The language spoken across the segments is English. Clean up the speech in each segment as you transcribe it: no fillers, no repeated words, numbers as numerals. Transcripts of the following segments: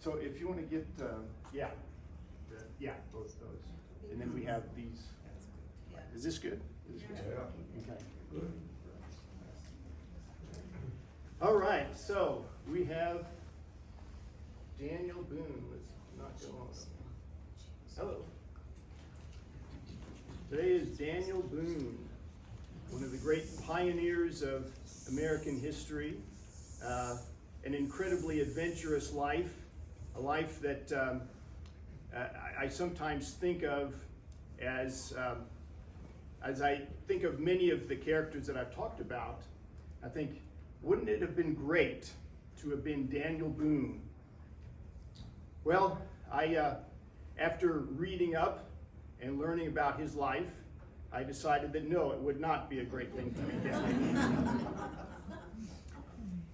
So if you want to get, both those. And then we have these. Is this good? Is this good? Yeah. Okay. Good. All right, so we have Daniel Boone. Let's not go on. Hello. Today is Daniel Boone, one of the great pioneers of American history, an incredibly adventurous life, a life that I sometimes think of as I think of many of the characters that I've talked about. I think, wouldn't it have been great to have been Daniel Boone? Well, after reading up and learning about his life, I decided that no, it would not be a great thing to be Daniel.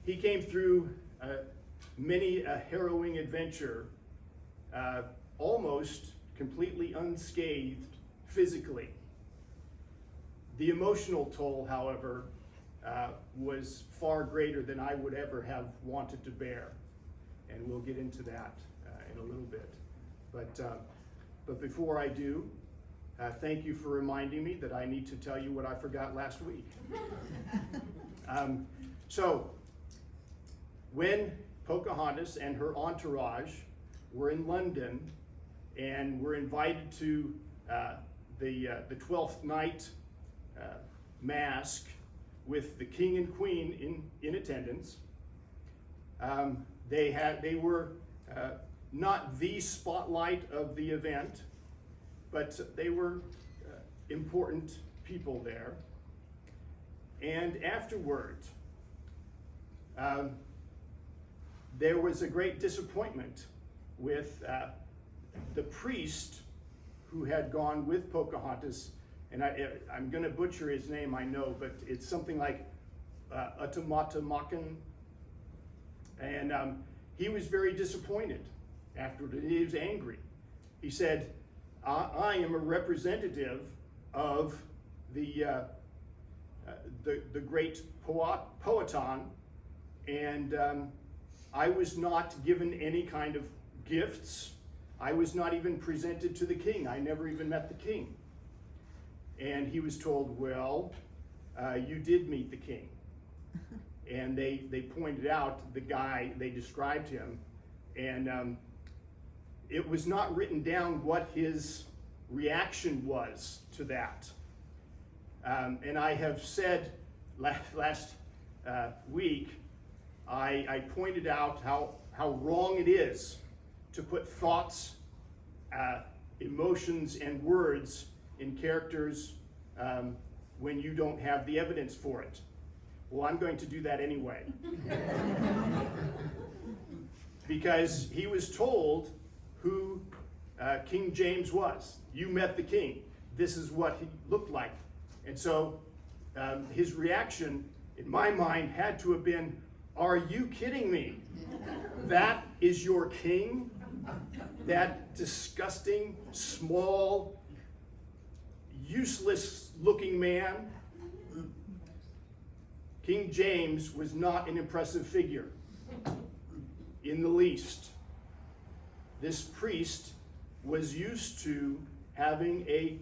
He came through many a harrowing adventure, almost completely unscathed physically. The emotional toll, however, was far greater than I would ever have wanted to bear, and we'll get into that in a little bit. But before I do, thank you for reminding me that I need to tell you what I forgot last week. So, when Pocahontas and her entourage were in London and were invited to the 12th night masque with the king and queen in attendance, they were not the spotlight of the event, but they were important people there. And afterward, there was a great disappointment with the priest who had gone with Pocahontas, and I'm going to butcher his name, I know, but it's something like Utamata-makan, and he was very disappointed afterward. He was angry. He said, I am a representative of the great Powhatan, and I was not given any kind of gifts. I was not even presented to the king. I never even met the king. And he was told, well, you did meet the king. And they pointed out the guy, they described him, and it was not written down what his reaction was to that. And I have said last week, I pointed out how wrong it is to put thoughts, emotions, and words in characters when you don't have the evidence for it. Well, I'm going to do that anyway. Because he was told who King James was. You met the king. This is what he looked like. And so his reaction, in my mind, had to have been, are you kidding me? That is your king? That disgusting, small, useless-looking man? King James was not an impressive figure in the least. This priest was used to having a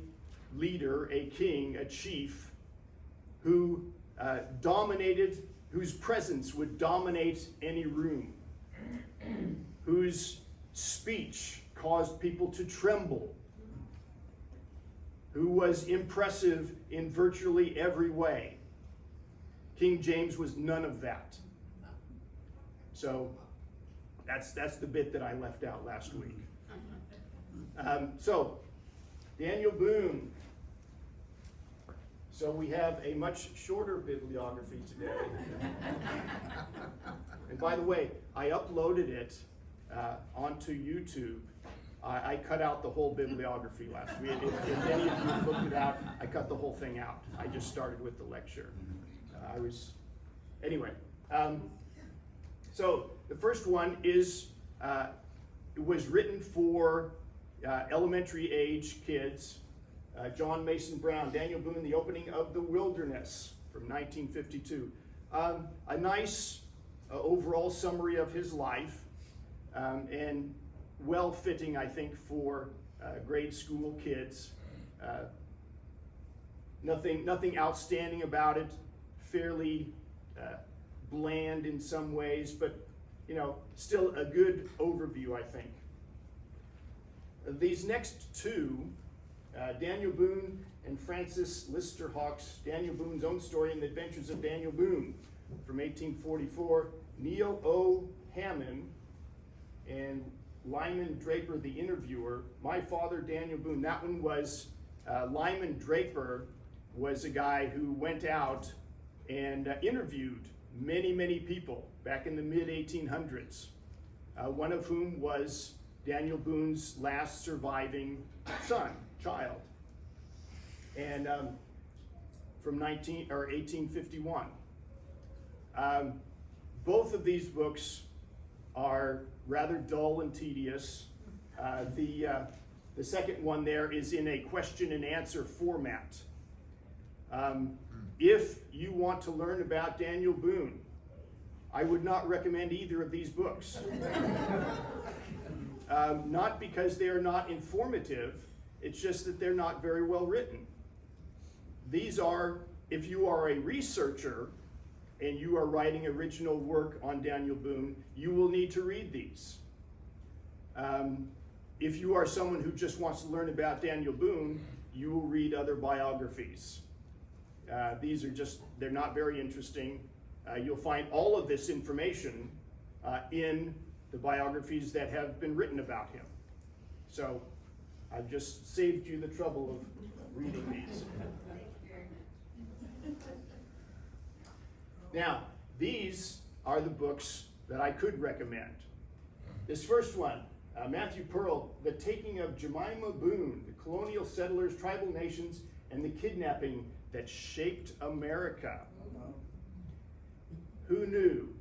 leader, a king, a chief, who dominated, whose presence would dominate any room, whose speech caused people to tremble, who was impressive in virtually every way. King James was none of that. So that's the bit that I left out last week. So Daniel Boone. So we have a much shorter bibliography today. And by the way, I uploaded it onto YouTube. I cut out the whole bibliography last week. If any of you looked it out, I cut the whole thing out. I just started with the lecture. Anyway. So the first one is, it was written for elementary age kids. John Mason Brown, Daniel Boone, The Opening of the Wilderness from 1952. A nice overall summary of his life. and well-fitting, I think, for grade school kids. Nothing outstanding about it, fairly bland in some ways, but still a good overview, I think. These next two, Daniel Boone and Francis Lister Hawkes, Daniel Boone's Own Story and the Adventures of Daniel Boone from 1844, Neil O. Hammond and Lyman Draper, the interviewer, My Father, Daniel Boone. That one was, Lyman Draper was a guy who went out and interviewed many people back in the mid-1800s, one of whom was Daniel Boone's last surviving child, and from 1851. Both of these books are rather dull and tedious. The second one there is in a question and answer format. If you want to learn about Daniel Boone, I would not recommend either of these books. Not because they are not informative, it's just that they're not very well written. These are, if you are a researcher and you are writing original work on Daniel Boone, you will need to read these. If you are someone who just wants to learn about Daniel Boone, you will read other biographies. These are they're not very interesting. You'll find all of this information in the biographies that have been written about him. So I've just saved you the trouble of reading these. Now, these are the books that I could recommend. This first one, Matthew Pearl, The Taking of Jemima Boone, the Colonial Settlers, Tribal Nations, and the Kidnapping that Shaped America. Who knew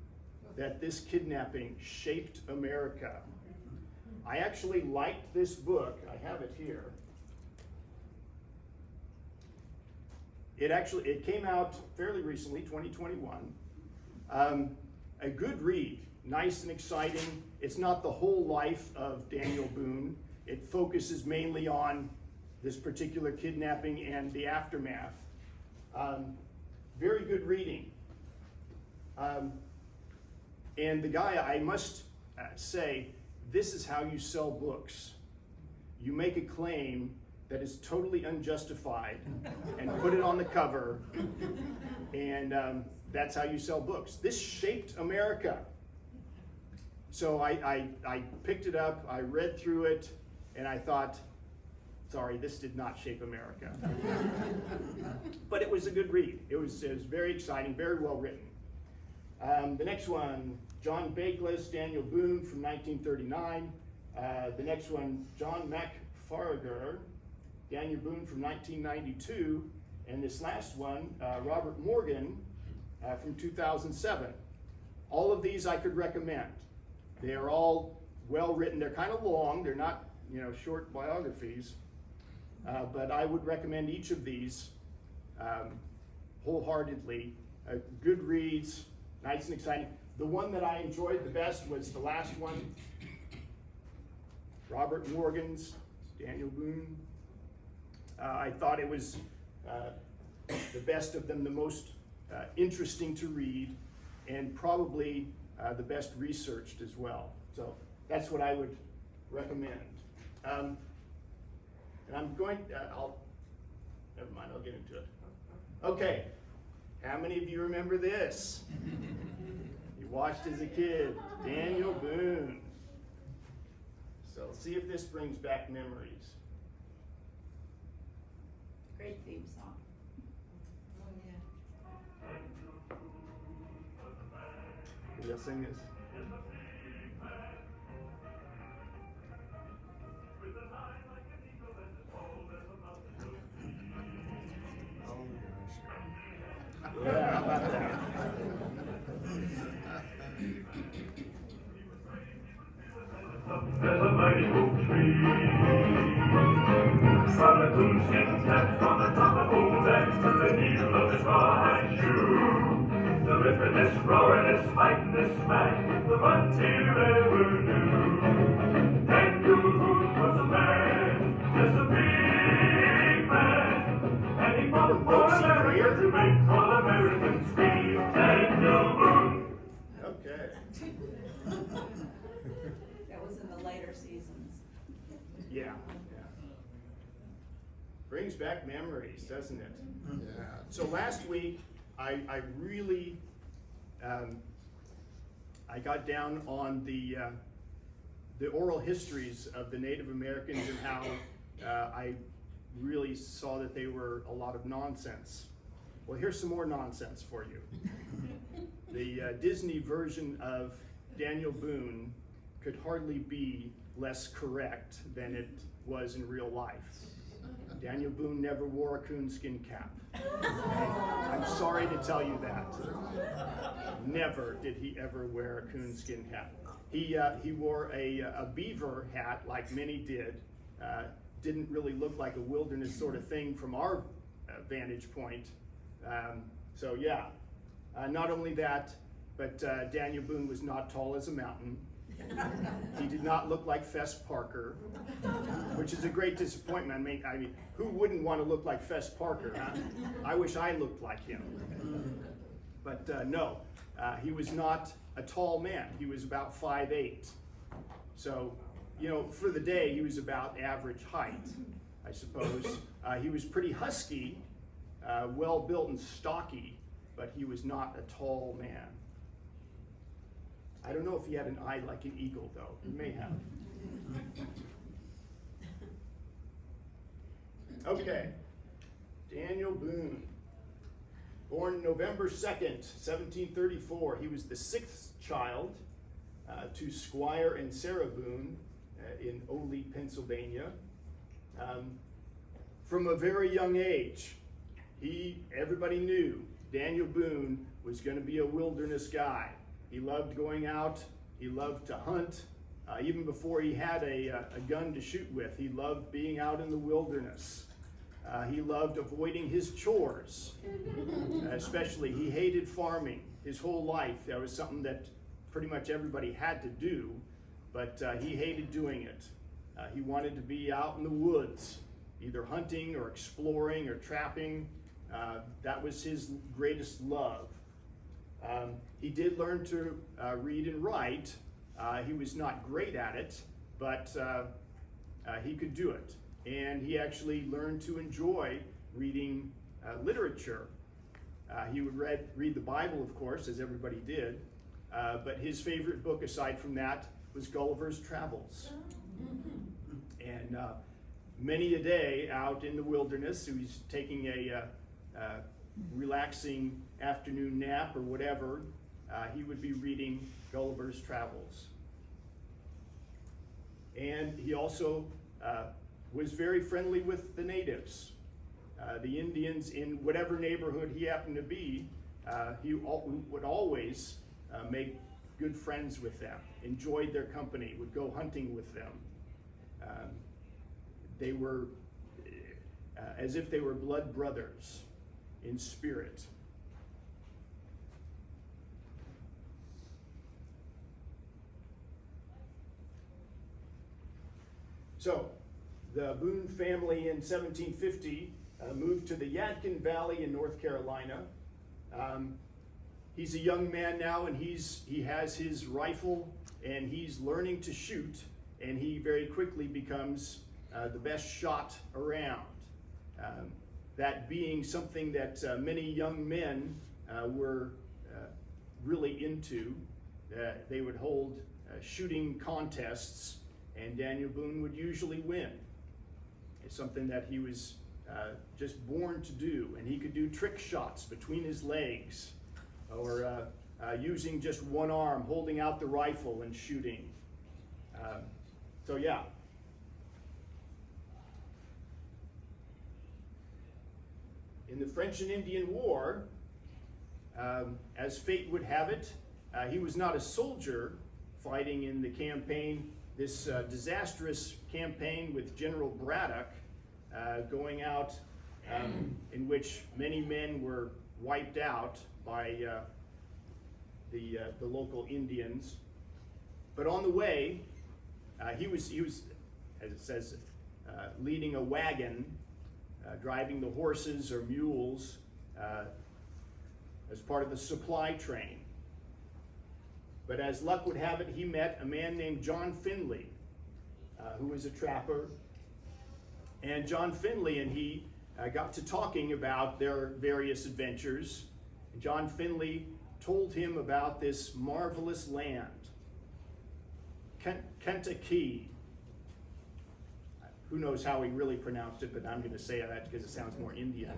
that this kidnapping shaped America? I actually liked this book. I have it here. It came out fairly recently, 2021. A good read, nice and exciting. It's not the whole life of Daniel Boone. It focuses mainly on this particular kidnapping and the aftermath. Very good reading. And the guy, I must say, this is how you sell books. You make a claim that is totally unjustified and put it on the cover, and that's how you sell books. This shaped America. So I picked it up, I read through it, and I thought, sorry, this did not shape America. But it was a good read. It was very exciting, very well written. The next one, John Bakeless, Daniel Boone from 1939. The next one, John MacFarlane, Daniel Boone from 1992. And this last one, Robert Morgan from 2007. All of these I could recommend. They are all well written. They're kind of long. They're not, short biographies. But I would recommend each of these wholeheartedly. Good reads, nice and exciting. The one that I enjoyed the best was the last one, Robert Morgan's Daniel Boone. I thought it was the best of them, the most interesting to read, and probably the best researched as well. So that's what I would recommend. And I'm going, never mind, I'll get into it. Okay, how many of you remember this? You watched as a kid, Daniel Boone. So see if this brings back memories. Great theme song. Oh yeah. Did I sing this? Yeah, how about that? There's a mighty oak tree, from the coonskin tapped on the top of old axe to the heel of his rawhide shoe. The ripping, this roaring, this fighting, this smack, the frontier ever knew. was in the later seasons. Yeah, yeah. Brings back memories, doesn't it? Yeah. So last week, I really, I got down on the oral histories of the Native Americans and how I really saw that they were a lot of nonsense. Well, here's some more nonsense for you. The Disney version of Daniel Boone could hardly be less correct than it was in real life. Daniel Boone never wore a coonskin cap. I'm sorry to tell you that. Never did he ever wear a coonskin hat. He wore a beaver hat like many did. Didn't really look like a wilderness sort of thing from our vantage point. So yeah, not only that, but Daniel Boone was not tall as a mountain. He did not look like Fess Parker, which is a great disappointment. I mean, who wouldn't want to look like Fess Parker, huh? I wish I looked like him. But no, he was not a tall man. He was about 5'8". So, you know, for the day, he was about average height, I suppose. He was pretty husky, well-built and stocky, but he was not a tall man. I don't know if he had an eye like an eagle, though. He may have. Okay, Daniel Boone. Born November 2nd, 1734. He was the sixth child to Squire and Sarah Boone in Ole, Pennsylvania. From a very young age, everybody knew Daniel Boone was going to be a wilderness guy. He loved going out, he loved to hunt. Even before he had a gun to shoot with, he loved being out in the wilderness. He loved avoiding his chores, especially he hated farming his whole life. That was something that pretty much everybody had to do, but he hated doing it. He wanted to be out in the woods, either hunting or exploring or trapping. That was his greatest love. He did learn to read and write. He was not great at it, but he could do it. And he actually learned to enjoy reading literature. He would read the Bible, of course, as everybody did, but his favorite book aside from that was Gulliver's Travels. And many a day out in the wilderness, he was taking a relaxing afternoon nap or whatever, he would be reading Gulliver's Travels. And he also was very friendly with the natives. The Indians in whatever neighborhood he happened to be, he would always make good friends with them, enjoyed their company, would go hunting with them. They were as if they were blood brothers in spirit. So, the Boone family in 1750 moved to the Yadkin Valley in North Carolina. He's a young man now, and he has his rifle, and he's learning to shoot, and he very quickly becomes the best shot around. That being something that many young men were really into. They would hold shooting contests, and Daniel Boone would usually win. It's something that he was just born to do, and he could do trick shots between his legs, or using just one arm, holding out the rifle and shooting. So yeah. In the French and Indian War, as fate would have it, he was not a soldier fighting in the campaign, this disastrous campaign with General Braddock going out, in which many men were wiped out by the local Indians. But on the way, he was, as it says, leading a wagon, driving the horses or mules as part of the supply train. But as luck would have it, he met a man named John Finley, who was a trapper. And John Finley and he got to talking about their various adventures. And John Finley told him about this marvelous land, Kentucky. Who knows how he really pronounced it, but I'm going to say that because it sounds more Indian.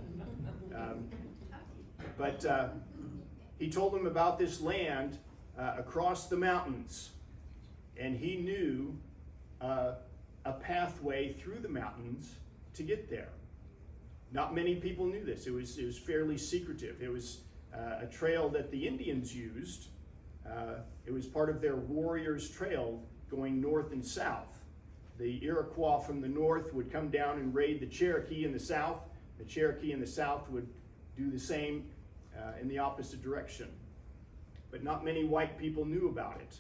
But he told him about this land across the mountains, and he knew a pathway through the mountains to get there. Not many people knew this. It was fairly secretive. It was a trail that the Indians used. It was part of their warriors' trail going north and south. The Iroquois from the north would come down and raid the Cherokee in the south. The Cherokee in the south would do the same in the opposite direction. But not many white people knew about it.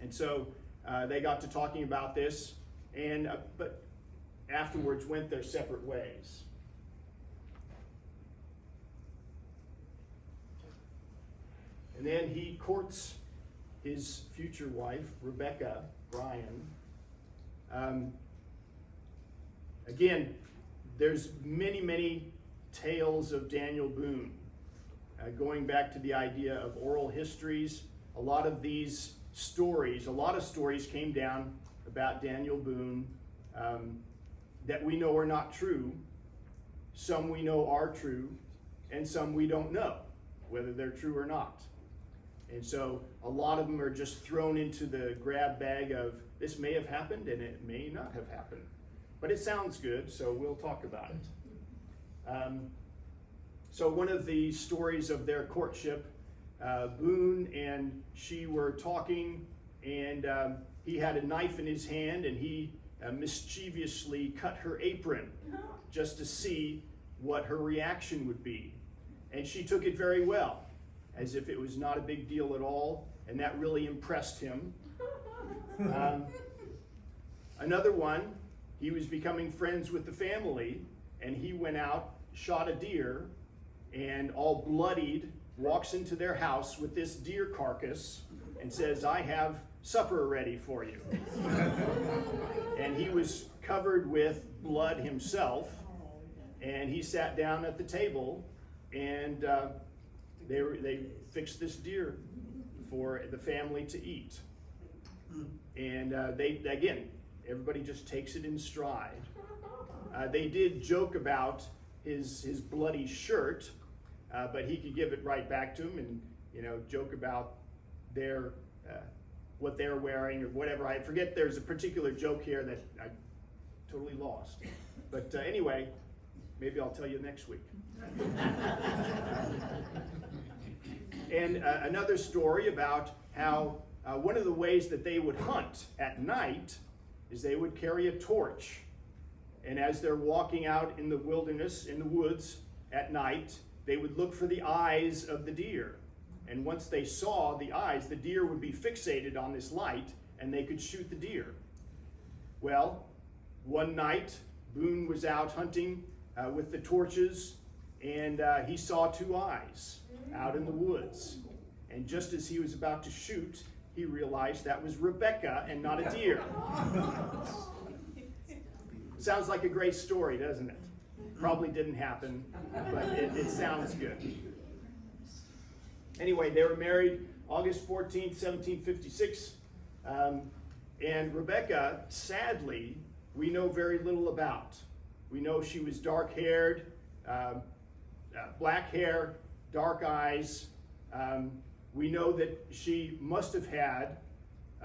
And so they got to talking about this, and but afterwards went their separate ways. And then he courts his future wife, Rebecca Bryan. Again, there's many tales of Daniel Boone, going back to the idea of oral histories. A lot of stories came down about Daniel Boone that we know are not true. Some we know are true, and some we don't know whether they're true or not. And so a lot of them are just thrown into the grab bag of this may have happened and it may not have happened. But it sounds good, so we'll talk about it. So one of the stories of their courtship, Boone and she were talking, and he had a knife in his hand, and he mischievously cut her apron just to see what her reaction would be. And she took it very well, as if it was not a big deal at all, and that really impressed him. Another one, he was becoming friends with the family, and he went out, shot a deer, and all bloodied, walks into their house with this deer carcass and says, "I have supper ready for you." And he was covered with blood himself, and he sat down at the table, and they fixed this deer for the family to eat. And everybody just takes it in stride. They did joke about his bloody shirt, but he could give it right back to him and joke about their what they're wearing or whatever. I forget, there's a particular joke here that I totally lost. But anyway, maybe I'll tell you next week. And another story about how one of the ways that they would hunt at night is they would carry a torch. And as they're walking out in the wilderness, in the woods at night, they would look for the eyes of the deer. And once they saw the eyes, the deer would be fixated on this light, and they could shoot the deer. Well, one night, Boone was out hunting with the torches, and he saw two eyes out in the woods. And just as he was about to shoot, he realized that was Rebecca and not a deer. Sounds like a great story, doesn't it? Probably didn't happen, but it sounds good. Anyway, they were married August 14th, 1756. And Rebecca, sadly, we know very little about. We know she was dark-haired, black hair, dark eyes. We know that she must have had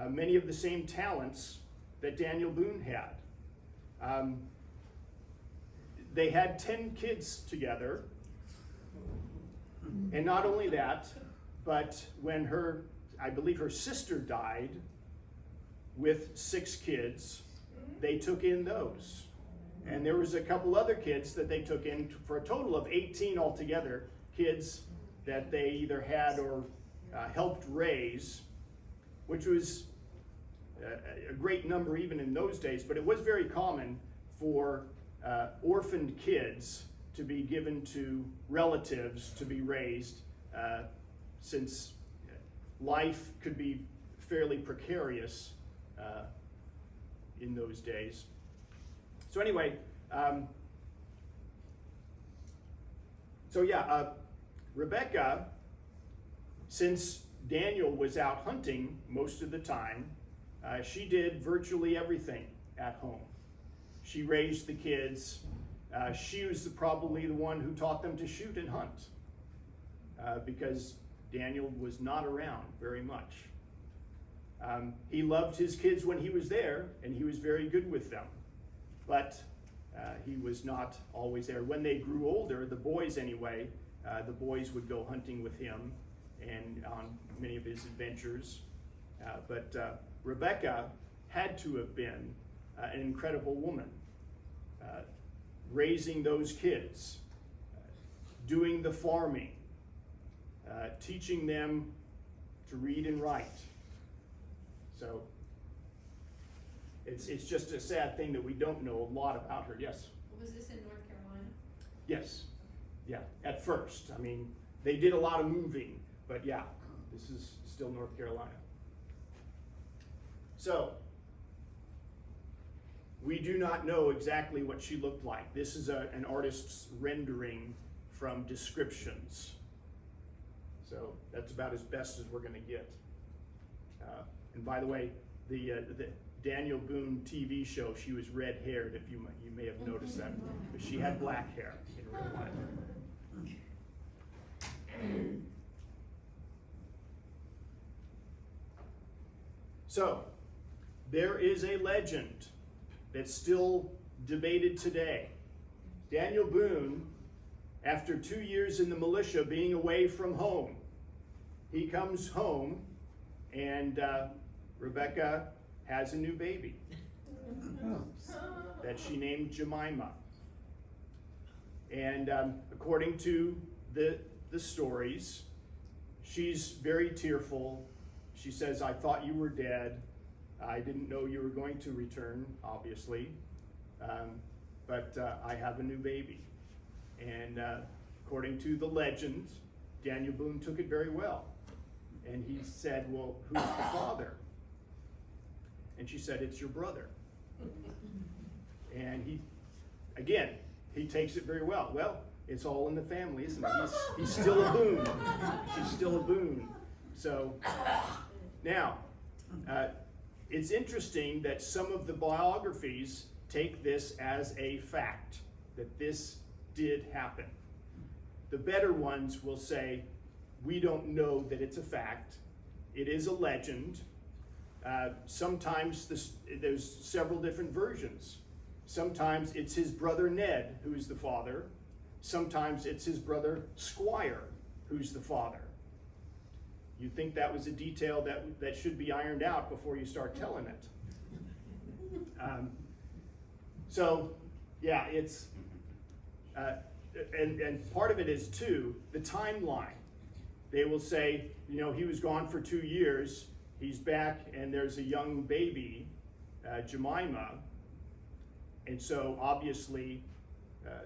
many of the same talents that Daniel Boone had. They had 10 kids together, and not only that, but when I believe her sister died with 6 kids, they took in those. And there was a couple other kids that they took in for a total of 18 altogether, kids that they either had or helped raise, which was a great number even in those days, but it was very common for orphaned kids to be given to relatives to be raised, since life could be fairly precarious in those days. So anyway, Rebecca, since Daniel was out hunting most of the time, she did virtually everything at home. She raised the kids. She was probably the one who taught them to shoot and hunt because Daniel was not around very much. He loved his kids when he was there, and he was very good with them. But he was not always there. When they grew older, the boys anyway, the boys would go hunting with him and on many of his adventures. But Rebecca had to have been an incredible woman, raising those kids, doing the farming, teaching them to read and write. So it's just a sad thing that we don't know a lot about her. Yes? Was this in North Carolina? Yes. Yeah, at first. I mean, they did a lot of moving, but yeah, this is still North Carolina. So, we do not know exactly what she looked like. This is an artist's rendering from descriptions. So, that's about as best as we're going to get. And by the way, the Daniel Boone TV show, she was red-haired, if you may have noticed that. But she had black hair in real life. So, there is a legend that's still debated today. Daniel Boone, after 2 years in the militia being away from home, he comes home and Rebecca has a new baby that she named Jemima. And according to the stories, she's very tearful. She says, "I thought you were dead. I didn't know you were going to return, obviously, but I have a new baby." And according to the legend, Daniel Boone took it very well. And he said, "Well, who's the father?" And she said, "It's your brother." And he takes it very well. Well, it's all in the family, isn't it? He's still a Boone. She's still a Boone. So now, it's interesting that some of the biographies take this as a fact, that this did happen. The better ones will say, we don't know that it's a fact. It is a legend. Sometimes there's several different versions. Sometimes it's his brother Ned who's the father. Sometimes it's his brother Squire who's the father. You'd think that was a detail that should be ironed out before you start telling it. It's and part of it is too the timeline. They will say, he was gone for 2 years. He's back, and there's a young baby, Jemima, and so obviously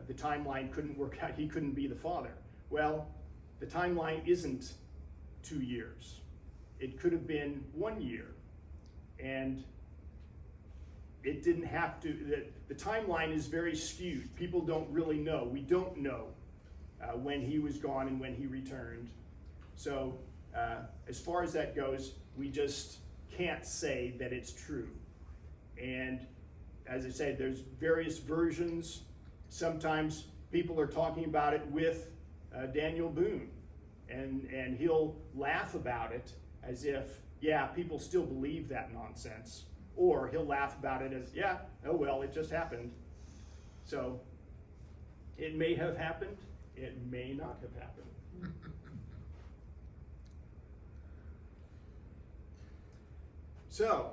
the timeline couldn't work out. He couldn't be the father. Well, the timeline isn't 2 years. It could have been 1 year, and it didn't have to. The timeline is very skewed. People don't really know. We don't know when he was gone and when he returned. So as far as that goes, we just can't say that it's true. And as I said, there's various versions. Sometimes people are talking about it with Daniel Boone, and he'll laugh about it as if, yeah, people still believe that nonsense. Or he'll laugh about it as, yeah, oh well, it just happened. So it may have happened, it may not have happened. So,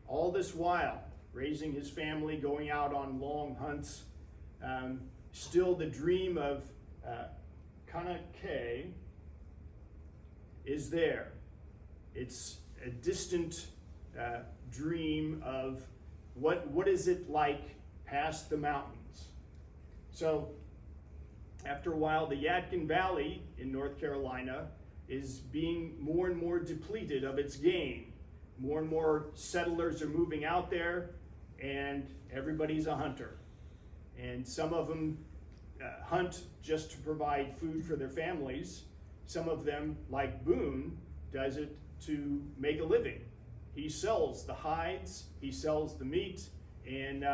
all this while, raising his family, going out on long hunts, still the dream of Kanake is there. It's a distant dream of what is it like past the mountains. So, after a while, the Yadkin Valley in North Carolina is being more and more depleted of its game. More and more settlers are moving out there, and everybody's a hunter. And some of them hunt just to provide food for their families. Some of them, like Boone, does it to make a living. He sells the hides, he sells the meat, and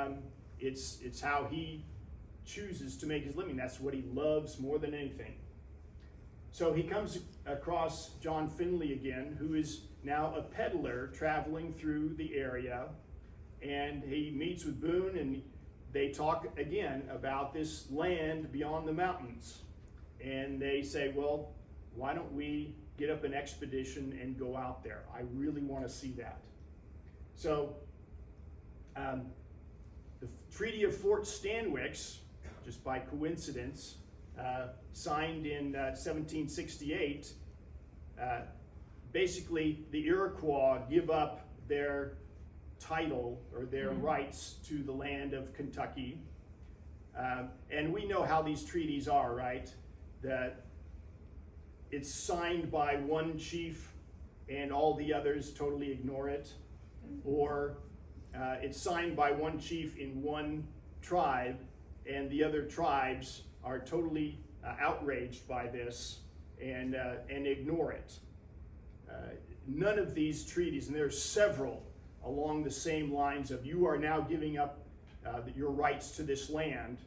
it's how he chooses to make his living. That's what he loves more than anything. So he comes across John Finley again, who is now a peddler traveling through the area, and he meets with Boone, and they talk again about this land beyond the mountains. And they say, well, why don't we get up an expedition and go out there? I really want to see that. So the Treaty of Fort Stanwix, just by coincidence, signed in 1768, basically the Iroquois give up their title or their rights to the land of Kentucky. And we know how these treaties are, right? That it's signed by one chief and all the others totally ignore it. Or it's signed by one chief in one tribe and the other tribes are totally outraged by this and ignore it. None of these treaties, and there's several along the same lines of you are now giving up your rights to this land,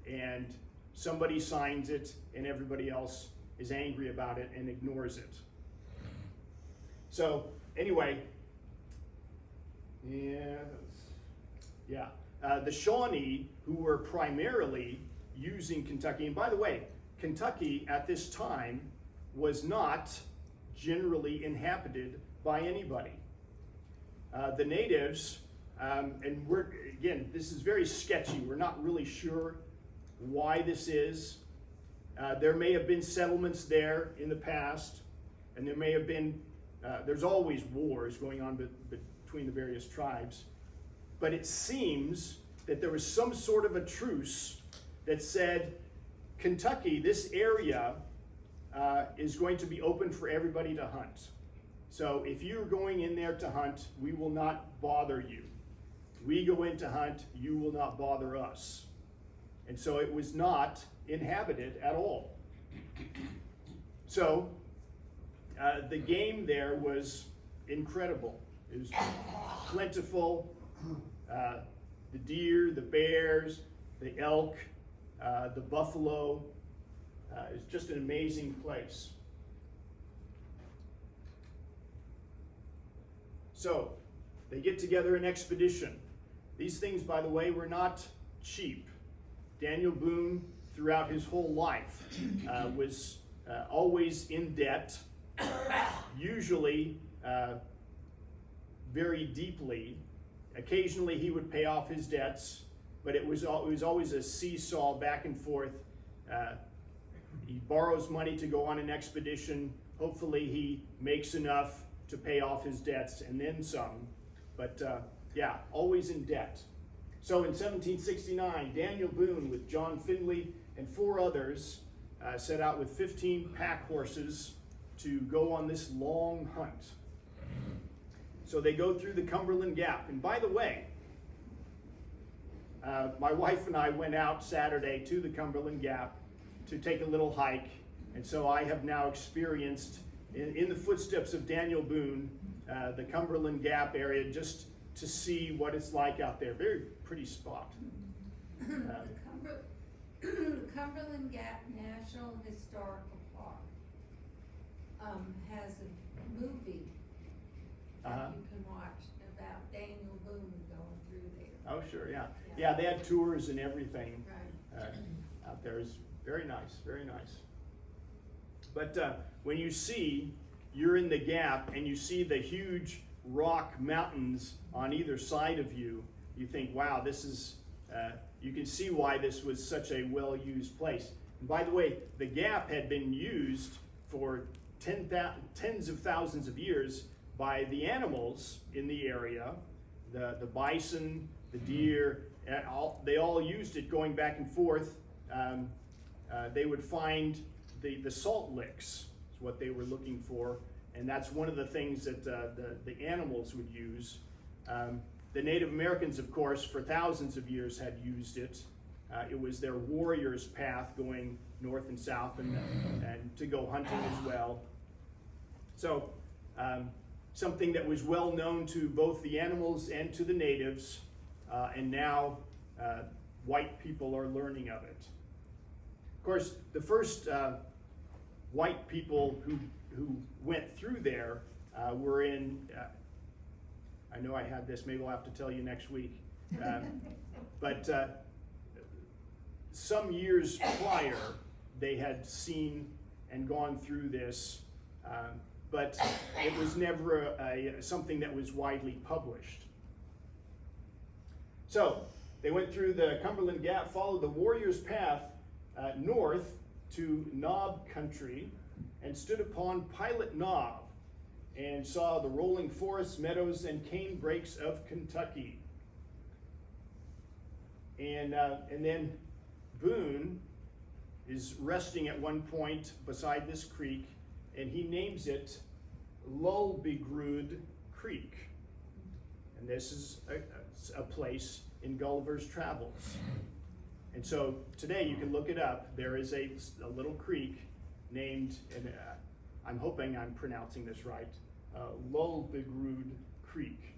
and somebody signs it and everybody else is angry about it and ignores it. So anyway, the Shawnee, who were primarily using Kentucky, and by the way, Kentucky at this time was not generally inhabited by anybody. The natives, and this is very sketchy. We're not really sure why this is. There may have been settlements there in the past, and there may have been, there's always wars going on between the various tribes. But it seems that there was some sort of a truce that said, Kentucky, this area, is going to be open for everybody to hunt. So if you're going in there to hunt, we will not bother you. We go in to hunt, you will not bother us. And so it was not inhabited at all. So the game there was incredible. It was plentiful. The deer, the bears, the elk, the buffalo. It's just an amazing place. So they get together an expedition. These things, by the way, were not cheap. Daniel Boone, throughout his whole life, was always in debt, usually very deeply. Occasionally he would pay off his debts, but it was always a seesaw back and forth. He borrows money to go on an expedition. Hopefully he makes enough to pay off his debts and then some. But always in debt. So in 1769, Daniel Boone with John Finley and 4 others set out with 15 pack horses to go on this long hunt. So they go through the Cumberland Gap. And by the way, my wife and I went out Saturday to the Cumberland Gap to take a little hike. And so I have now experienced, in the footsteps of Daniel Boone, the Cumberland Gap area, just to see what it's like out there. Very pretty spot. The Cumberland Gap National Historical Park has a movie that you can watch about Daniel Boone going through there. Oh, sure, yeah. Yeah, they had tours and everything Right. out there. It's very nice, very nice. But when you're in the gap and you see the huge rock mountains on either side of you, you think, wow, this is, you can see why this was such a well-used place. And by the way, the gap had been used for tens of thousands of years by the animals in the area, the bison, the deer, they all used it going back and forth. They would find the salt licks, is what they were looking for, and that's one of the things that the animals would use. The Native Americans, of course, for thousands of years had used it. It was their warrior's path going north and south and to go hunting as well. So something that was well known to both the animals and to the natives, and now white people are learning of it. Of course, the first white people who went through there were in, I know I had this, maybe I'll have to tell you next week, but some years prior, they had seen and gone through this, but it was never something that was widely published. So they went through the Cumberland Gap, followed the warrior's path north to Knob country, and stood upon Pilot Knob, and saw the rolling forests, meadows, and cane brakes of Kentucky. And then Boone is resting at one point beside this creek, and he names it Lulbegrood Creek. And this is a place in Gulliver's Travels. And so today you can look it up. There is a little creek named, and I'm hoping I'm pronouncing this right, Lulbegrood Creek.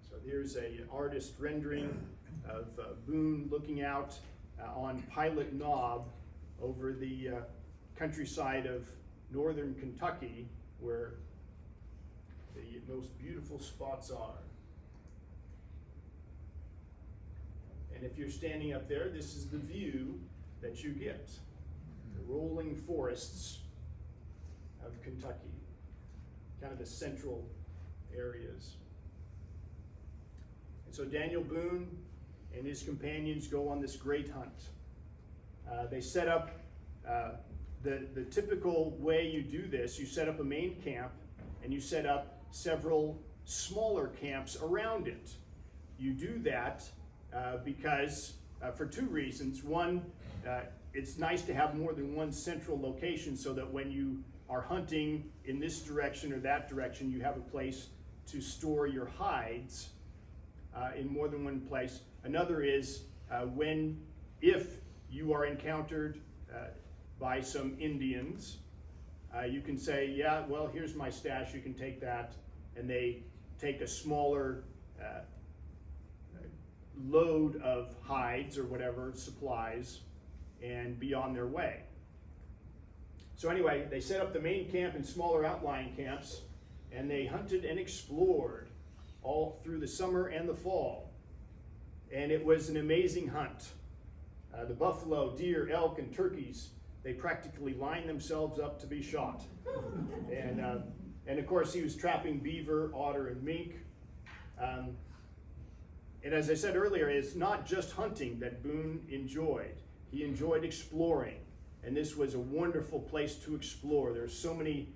So here's an artist rendering of Boone looking out on Pilot Knob over the countryside of northern Kentucky, where the most beautiful spots are. And if you're standing up there, this is the view that you get. The rolling forests of Kentucky, kind of the central areas. And so Daniel Boone and his companions go on this great hunt. They set up the typical way you do this. You set up a main camp and you set up several smaller camps around it. You do that because for two reasons. One, it's nice to have more than one central location so that when you are hunting in this direction or that direction, you have a place to store your hides in more than one place. Another is if you are encountered by some Indians, you can say, yeah, well, here's my stash, you can take that, and they take a smaller load of hides or whatever, supplies, and be on their way. So anyway, they set up the main camp and smaller outlying camps, and they hunted and explored all through the summer and the fall. And it was an amazing hunt. The buffalo, deer, elk, and turkeys, they practically lined themselves up to be shot. And of course, he was trapping beaver, otter, and mink. And as I said earlier, it's not just hunting that Boone enjoyed. He enjoyed exploring. And this was a wonderful place to explore. There's so many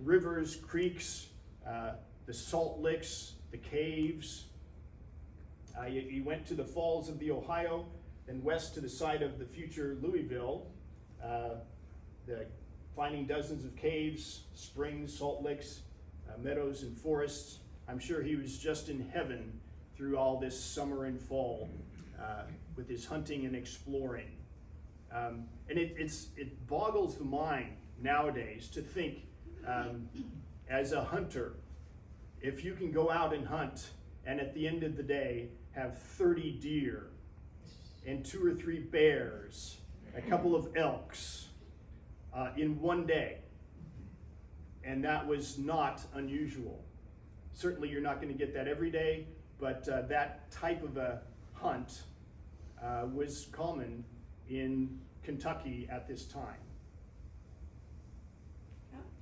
rivers, creeks, the salt licks, the caves. He went to the falls of the Ohio, then west to the site of the future Louisville, finding dozens of caves, springs, salt licks, meadows, and forests. I'm sure he was just in heaven through all this summer and fall with his hunting and exploring. And it boggles the mind nowadays to think, as a hunter, if you can go out and hunt and at the end of the day have 30 deer and 2 or 3 bears, a couple of elks in one day, and that was not unusual. Certainly you're not going to get that every day, but that type of a hunt was common in Kentucky at this time.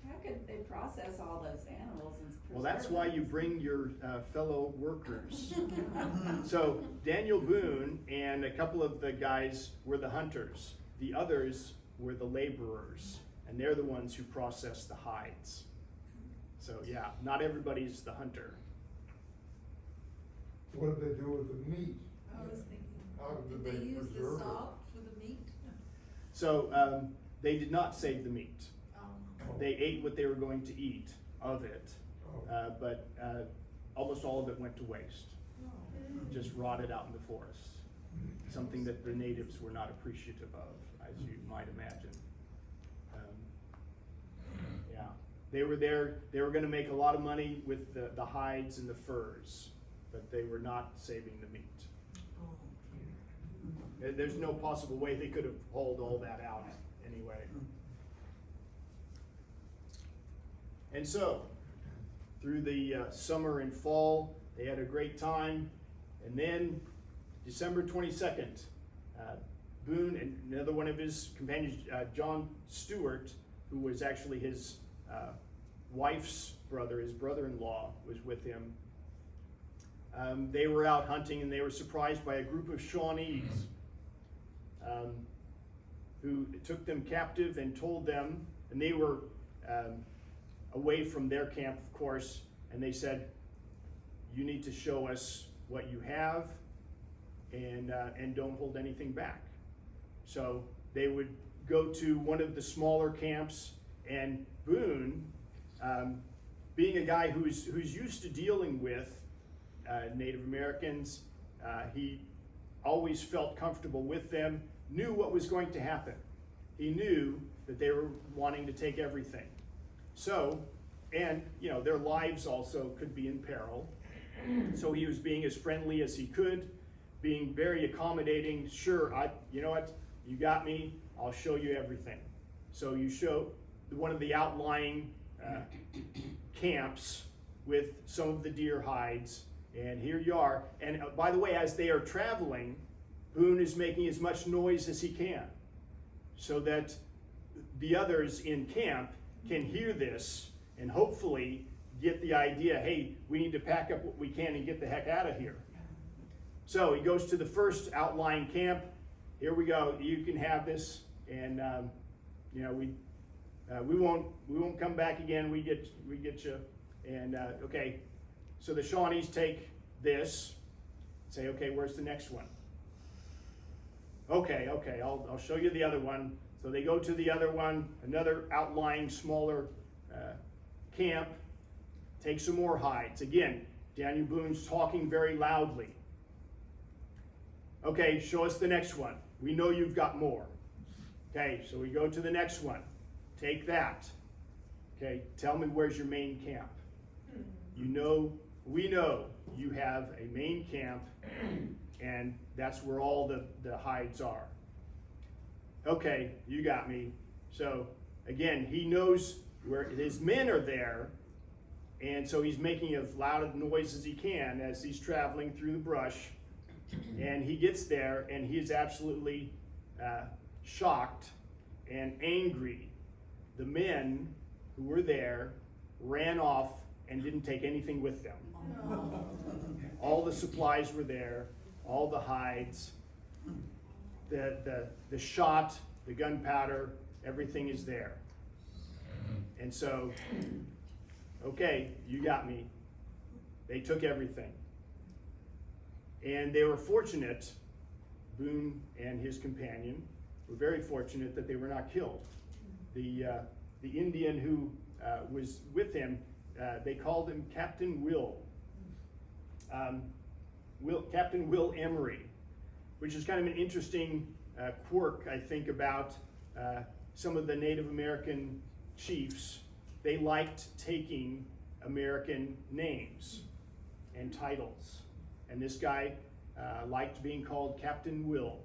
How could they process all those animals and preserve Well, that's why you bring your fellow workers. So Daniel Boone and a couple of the guys were the hunters. The others were the laborers, and they're the ones who process the hides. So yeah, not everybody's the hunter. What did they do with the meat? I was thinking How Did did they they use the preserve salt for the meat? So they did not save the meat. it? They ate what they were going to eat of it, Oh. but almost all of it went to waste. Just rotted out in the forest. Something that the natives were not appreciative of, as you might imagine. Yeah, they were there. They were going to make a lot of money with the hides and the furs, but they were not saving the meat. There's no possible way they could have hauled all that out anyway. And so, through the summer and fall, they had a great time. And then, December 22nd, Boone and another one of his companions, John Stewart, who was actually his wife's brother, his brother-in-law, was with him. They were out hunting and they were surprised by a group of Shawnees who took them captive and told them, and they were away from their camp, of course, and they said, you need to show us what you have and don't hold anything back. So they would go to one of the smaller camps, and Boone, being a guy who's used to dealing with Native Americans, he always felt comfortable with them, knew what was going to happen. He knew that they were wanting to take everything. So, and you know, their lives also could be in peril. So he was being as friendly as he could, being very accommodating. Sure, you know what, you got me, I'll show you everything. So you show one of the outlying camps with some of the deer hides, and here you are. And by the way, as they are traveling, Boone is making as much noise as he can so that the others in camp can hear this and hopefully get the idea, hey, we need to pack up what we can and get the heck out of here. So he goes to the first outlying camp. Here we go, you can have this, and you know, we won't come back again. We get you. And okay, so the Shawnees take this, say, okay, where's the next one? Okay, I'll show you the other one. So they go to the other one, another outlying smaller camp, take some more hides. Again, Daniel Boone's talking very loudly. Okay, show us the next one. We know you've got more. Okay, so we go to the next one. Take that. Okay, tell me where's your main camp. We know you have a main camp, and that's where all the hides are. Okay, you got me. So again, he knows where his men are there, and so he's making as loud a noise as he can as he's traveling through the brush. And he gets there, and he is absolutely shocked and angry. The men who were there ran off and didn't take anything with them. All the supplies were there, all the hides, the shot, the gunpowder, everything is there. And so, okay, you got me. They took everything. And they were fortunate, Boone and his companion were very fortunate that they were not killed. The Indian who was with him, they called him Captain Will. Captain Will Emery, which is kind of an interesting quirk, I think, about some of the Native American chiefs. They liked taking American names and titles. And this guy liked being called Captain Will.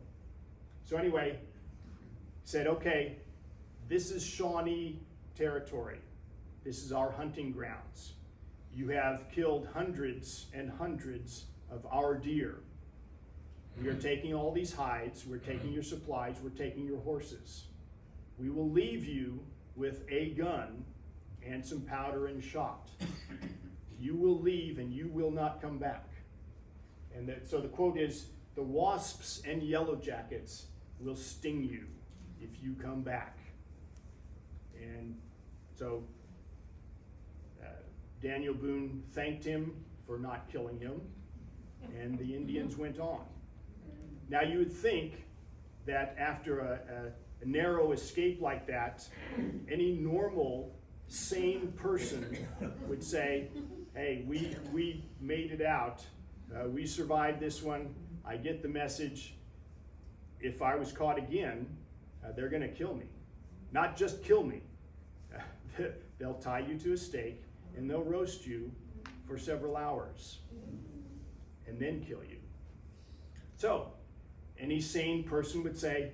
So anyway, said, okay, this is Shawnee territory. This is our hunting grounds. You have killed hundreds and hundreds of our deer. We are taking all these hides, we're taking your supplies, we're taking your horses. We will leave you with a gun and some powder and shot. You will leave and you will not come back. And so the quote is, the wasps and yellow jackets will sting you if you come back. And so Daniel Boone thanked him for not killing him, and the Indians went on. Now you would think that after a narrow escape like that, any normal, sane person would say, hey, we made it out. We survived this one. I get the message. If I was caught again, they're going to kill me. Not just kill me. They'll tie you to a stake and they'll roast you for several hours and then kill you. So, any sane person would say,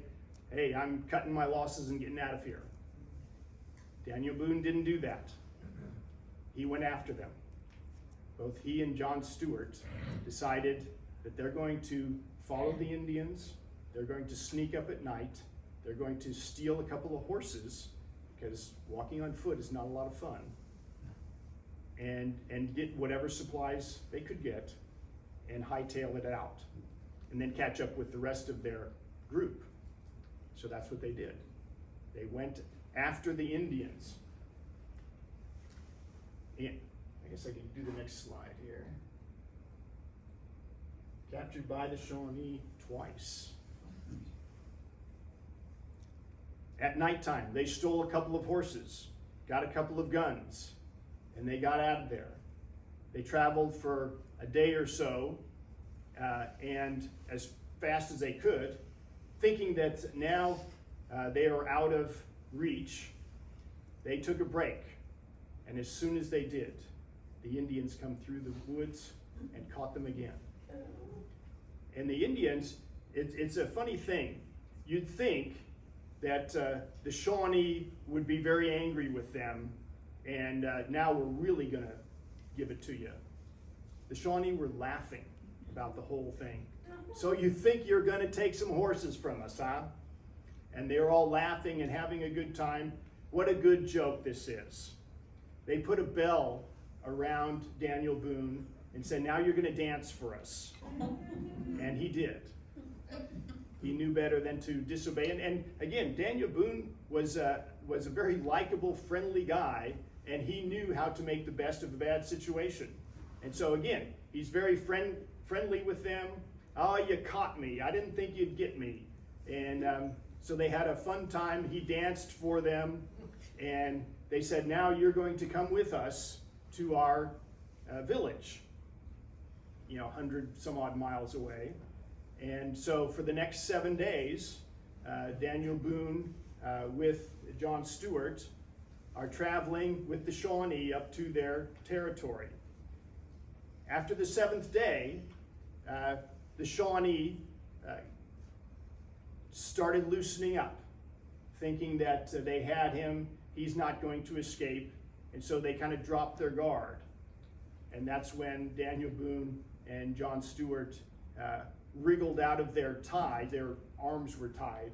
hey, I'm cutting my losses and getting out of here. Daniel Boone didn't do that. He went after them. Both he and John Stewart decided that they're going to follow the Indians, they're going to sneak up at night, they're going to steal a couple of horses, because walking on foot is not a lot of fun, and get whatever supplies they could get and hightail it out, and then catch up with the rest of their group. So that's what they did. They went after the Indians. And I guess I can do the next slide here. Captured by the Shawnee twice. At nighttime, they stole a couple of horses, got a couple of guns, and they got out of there. They traveled for a day or so, and as fast as they could, thinking that now they are out of reach, they took a break. And as soon as they did, the Indians come through the woods and caught them again. And the Indians, it's a funny thing. You'd think that the Shawnee would be very angry with them, and now we're really going to give it to you. The Shawnee were laughing about the whole thing. So you think you're going to take some horses from us, huh? And they're all laughing and having a good time. What a good joke this is. They put a bell around Daniel Boone and said, now you're going to dance for us. And he did. He knew better than to disobey. And again, Daniel Boone was a very likable, friendly guy, and he knew how to make the best of a bad situation. And so again, he's very friendly with them. Oh, you caught me. I didn't think you'd get me. And so they had a fun time. He danced for them, and they said, now you're going to come with us to our village, 100 some odd miles away. And so for the next 7 days, Daniel Boone with John Stewart are traveling with the Shawnee up to their territory. After the 7th day, the Shawnee started loosening up, thinking that they had him, he's not going to escape, and so they kind of dropped their guard. And that's when Daniel Boone and John Stewart wriggled out of their tie, their arms were tied,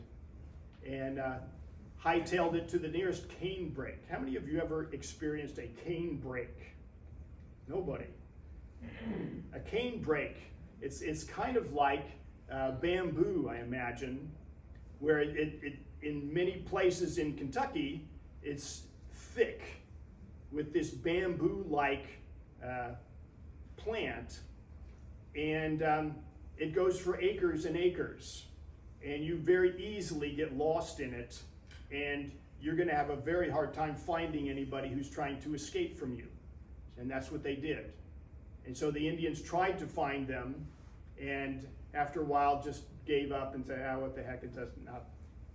and hightailed it to the nearest cane brake. How many of you ever experienced a cane brake? Nobody. A cane brake, it's kind of like bamboo, I imagine, where it in many places in Kentucky, it's thick with this bamboo-like plant, and it goes for acres and acres, and you very easily get lost in it, and you're going to have a very hard time finding anybody who's trying to escape from you. And that's what they did. And so the Indians tried to find them, and after a while just gave up and said, what the heck, it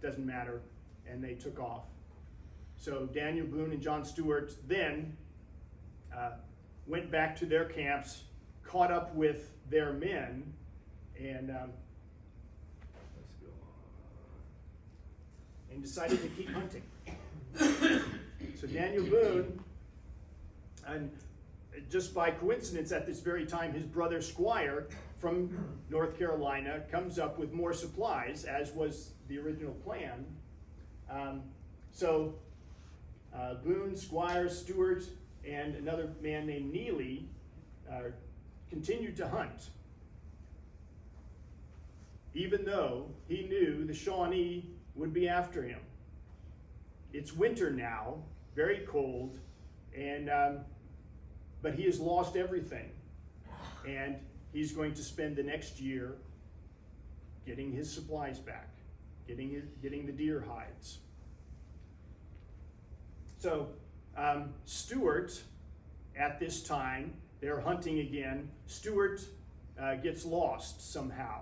doesn't matter, and they took off. So Daniel Boone and John Stewart then went back to their camps, caught up with their men, and decided to keep hunting. So Daniel Boone, and just by coincidence at this very time, his brother Squire from North Carolina comes up with more supplies, as was the original plan. So Boone, Squire, Stewart, and another man named Neely continued to hunt, even though he knew the Shawnee would be after him. It's winter now, very cold, and but he has lost everything, and he's going to spend the next year getting his supplies back, getting the deer hides. So Stuart, at this time, they're hunting again. Stuart gets lost somehow,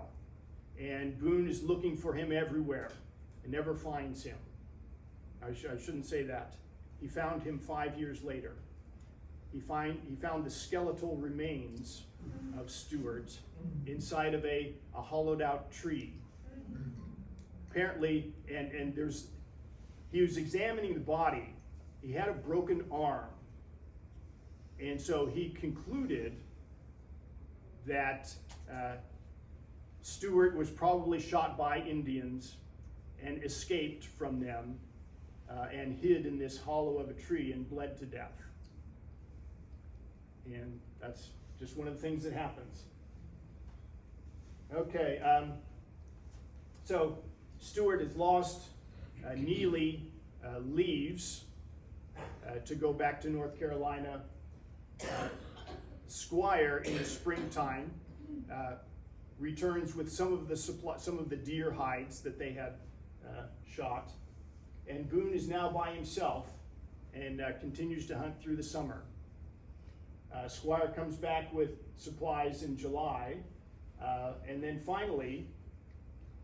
and Boone is looking for him everywhere and never finds him. I shouldn't say that. He found him 5 years later. He found the skeletal remains of Stuart inside of a hollowed out tree. Apparently, and he was examining the body. He had a broken arm. And so he concluded that Stuart was probably shot by Indians and escaped from them and hid in this hollow of a tree and bled to death. And that's just one of the things that happens. Okay, so Stuart is lost. Neely leaves to go back to North Carolina. Squire, in the springtime, returns with some of the deer hides that they had shot, and Boone is now by himself and continues to hunt through the summer. Squire comes back with supplies in July, and then finally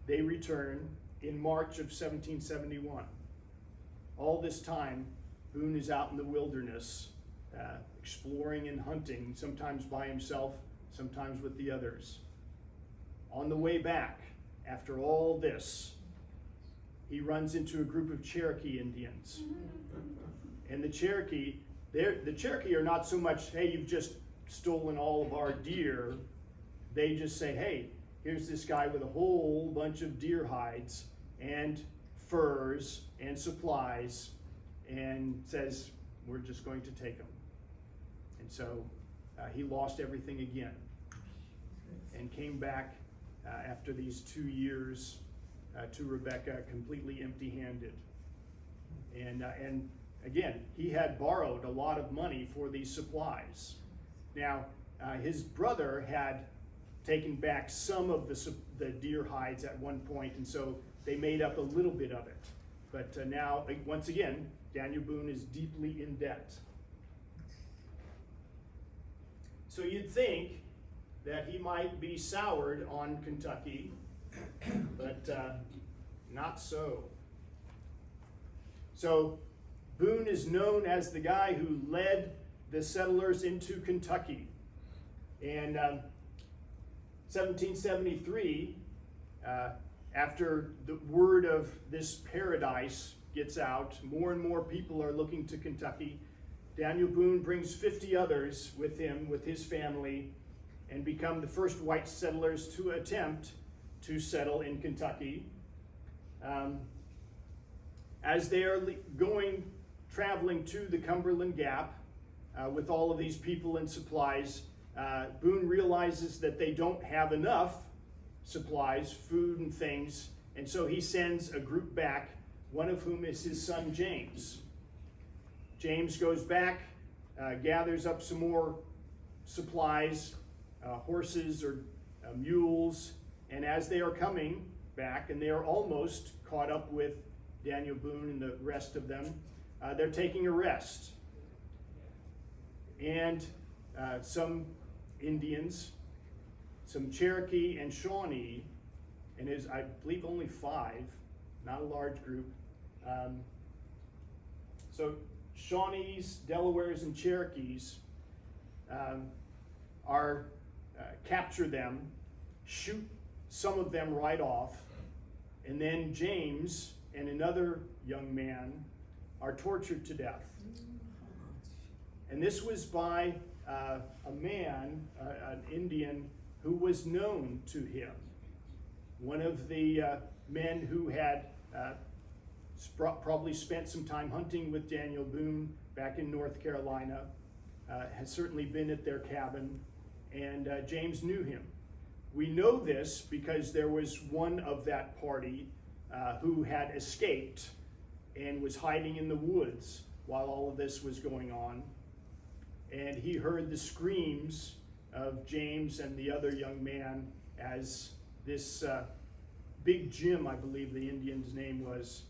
they return in March of 1771. All this time, Boone is out in the wilderness, exploring and hunting, sometimes by himself, sometimes with the others. On the way back, after all this, he runs into a group of Cherokee Indians. And the Cherokee are not so much, hey, you've just stolen all of our deer. They just say, hey, here's this guy with a whole bunch of deer hides and furs and supplies, and says, we're just going to take them. And so he lost everything again and came back after these 2 years to Rebecca completely empty-handed. And again, he had borrowed a lot of money for these supplies. Now, his brother had taken back some of the deer hides at one point, and so they made up a little bit of it. But now, once again, Daniel Boone is deeply in debt. So you'd think that he might be soured on Kentucky, but not so. So Boone is known as the guy who led the settlers into Kentucky. And 1773, after the word of this paradise gets out, more and more people are looking to Kentucky. Daniel Boone brings 50 others with him, with his family, and become the first white settlers to attempt to settle in Kentucky. As they are traveling to the Cumberland Gap with all of these people and supplies, Boone realizes that they don't have enough supplies, food and things, and so he sends a group back, one of whom is his son James. James goes back, gathers up some more supplies, horses or mules, and as they are coming back, and they are almost caught up with Daniel Boone and the rest of them, they're taking a rest. And some Indians, some Cherokee and Shawnee, and is I believe only 5, not a large group. So Shawnees, Delawares, and Cherokees capture them, shoot some of them right off, and then James and another young man are tortured to death. And this was by a man, an Indian, who was known to him. One of the men who had probably spent some time hunting with Daniel Boone back in North Carolina, has certainly been at their cabin, and James knew him. We know this because there was one of that party who had escaped and was hiding in the woods while all of this was going on. And he heard the screams of James and the other young man as this Big Jim, I believe the Indian's name was,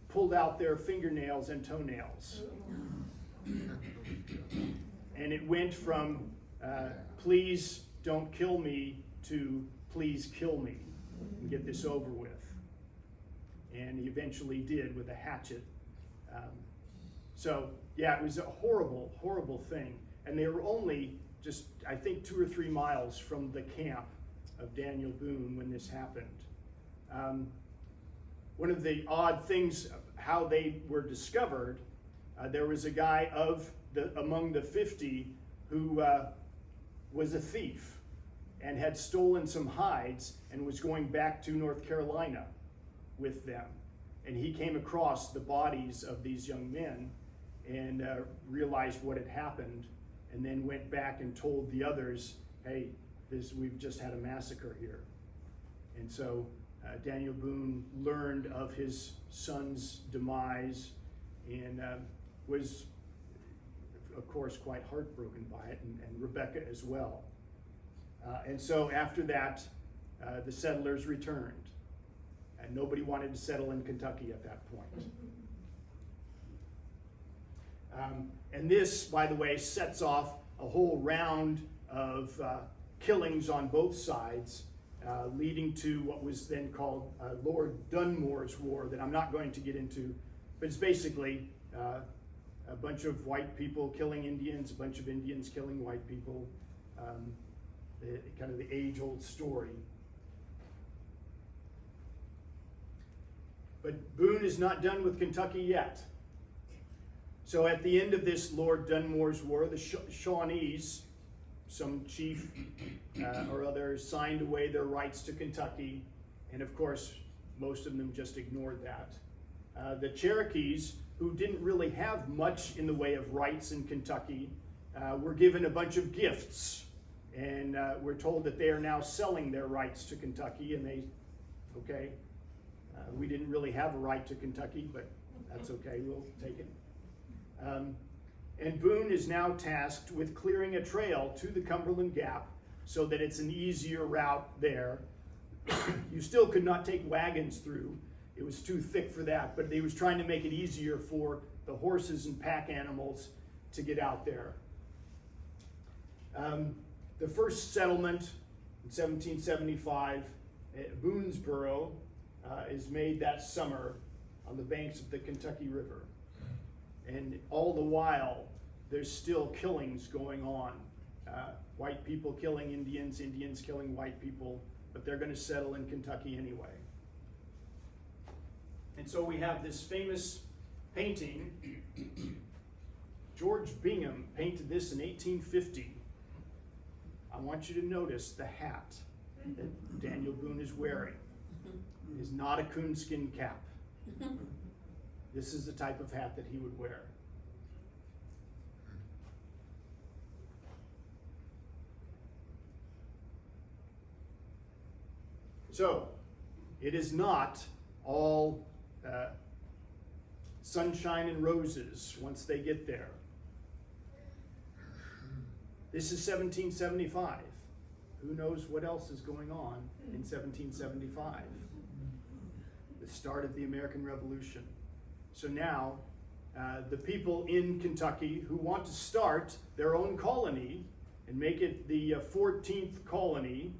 pulled out their fingernails and toenails. And it went from please don't kill me to please kill me and get this over with. And he eventually did with a hatchet. So yeah, it was a horrible, horrible thing. And they were only just, I think, 2 or 3 miles from the camp of Daniel Boone when this happened. One of the odd things of how they were discovered, there was a guy among the 50 who was a thief and had stolen some hides and was going back to North Carolina with them. And he came across the bodies of these young men and realized what had happened, and then went back and told the others, hey, we've just had a massacre here. And so Daniel Boone learned of his son's demise and was, of course, quite heartbroken by it, and Rebecca as well. And so after that, the settlers returned, and nobody wanted to settle in Kentucky at that point. And this, by the way, sets off a whole round of killings on both sides, leading to what was then called Lord Dunmore's War, that I'm not going to get into, but it's basically a bunch of white people killing Indians, a bunch of Indians killing white people, kind of the age-old story. But Boone is not done with Kentucky yet. So at the end of this Lord Dunmore's War, the Shawnees, some chief or others, signed away their rights to Kentucky, and of course most of them just ignored that. The Cherokees, who didn't really have much in the way of rights in Kentucky, were given a bunch of gifts, and we're told that they are now selling their rights to Kentucky, and we didn't really have a right to Kentucky, but that's okay, we'll take it. And Boone is now tasked with clearing a trail to the Cumberland Gap so that it's an easier route there. You still could not take wagons through. It was too thick for that, but he was trying to make it easier for the horses and pack animals to get out there. The first settlement in 1775 at Boonesborough is made that summer on the banks of the Kentucky River. And all the while, there's still killings going on. White people killing Indians, Indians killing white people, but they're going to settle in Kentucky anyway. And so we have this famous painting. George Bingham painted this in 1850. I want you to notice the hat that Daniel Boone is wearing. It is not a coonskin cap. This is the type of hat that he would wear. So, it is not all sunshine and roses once they get there. This is 1775. Who knows what else is going on in 1775? The start of the American Revolution. So now, the people in Kentucky who want to start their own colony and make it the 14th colony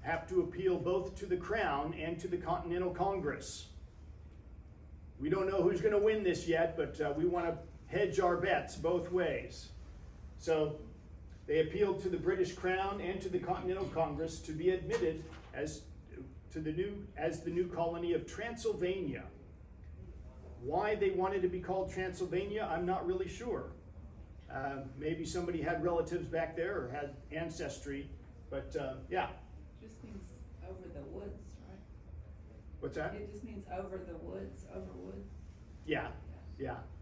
have to appeal both to the Crown and to the Continental Congress. We don't know who's going to win this yet, but we want to hedge our bets both ways. So they appealed to the British Crown and to the Continental Congress to be admitted as the new colony of Transylvania. Why they wanted to be called Transylvania, I'm not really sure. Maybe somebody had relatives back there or had ancestry, but yeah. It just means over the woods, right? What's that? It just means over the woods, over woods. Yeah.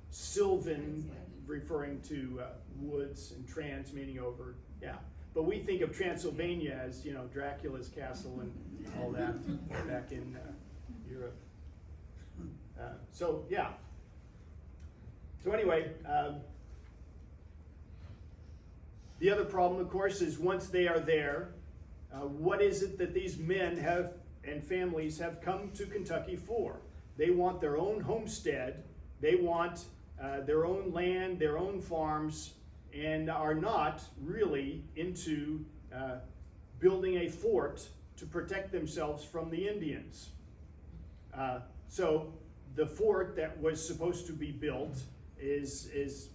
Sylvan, referring to woods, and trans meaning over, yeah. But we think of Transylvania as, Dracula's castle and all that back in Europe. So anyway, the other problem, of course, is once they are there, what is it that these men have and families have come to Kentucky for. They want their own homestead, they want their own land, their own farms, and are not really into building a fort to protect themselves from the Indians. So the fort that was supposed to be built is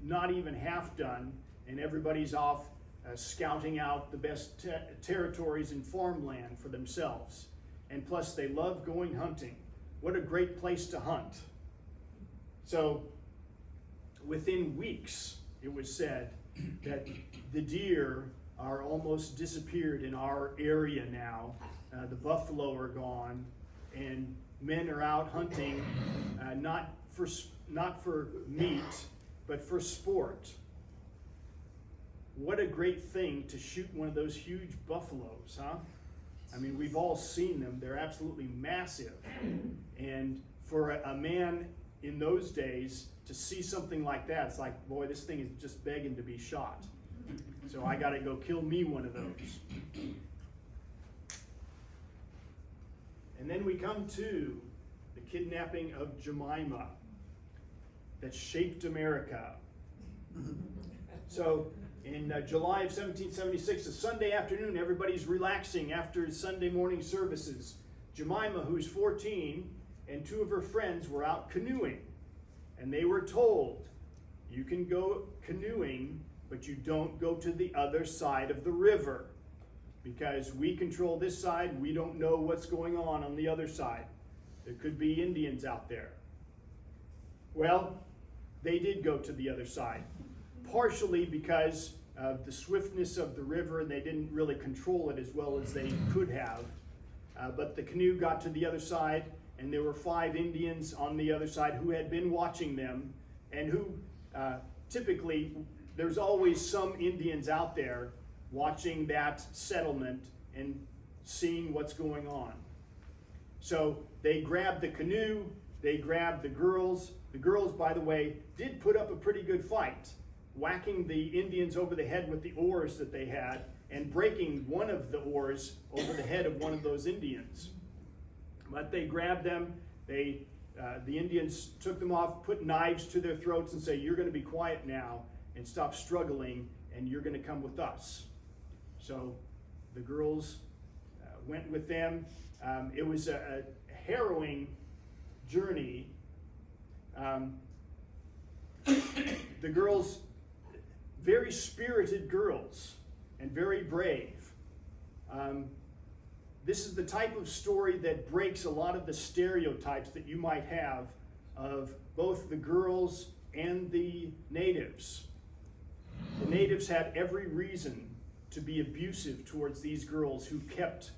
not even half done, and everybody's off scouting out the best territories and farmland for themselves. And plus they love going hunting. What a great place to hunt. So within weeks, it was said that the deer are almost disappeared in our area now. The buffalo are gone, and men are out hunting, not for meat, but for sport. What a great thing to shoot one of those huge buffaloes, huh? I mean, we've all seen them. They're absolutely massive. And for a man in those days to see something like that, it's like, boy, this thing is just begging to be shot. So I got to go kill me one of those. And then we come to the kidnapping of Jemima that shaped America. So in July of 1776, a Sunday afternoon, everybody's relaxing after Sunday morning services. Jemima, who's 14, and two of her friends were out canoeing. And they were told, you can go canoeing, but you don't go to the other side of the river, because we control this side. We don't know what's going on the other side. There could be Indians out there. Well, they did go to the other side, partially because of the swiftness of the river, and they didn't really control it as well as they could have. But the canoe got to the other side, and there were 5 Indians on the other side who had been watching them, and who typically, there's always some Indians out there watching that settlement and seeing what's going on. So they grabbed the canoe, they grabbed the girls. The girls, by the way, did put up a pretty good fight, whacking the Indians over the head with the oars that they had and breaking one of the oars over the head of one of those Indians. But they grabbed them, the Indians took them off, put knives to their throats and say, you're going to be quiet now and stop struggling, and you're going to come with us. So the girls went with them. It was a harrowing journey. The girls, very spirited girls and very brave. This is the type of story that breaks a lot of the stereotypes that you might have of both the girls and the natives. The natives had every reason to be abusive towards these girls, who kept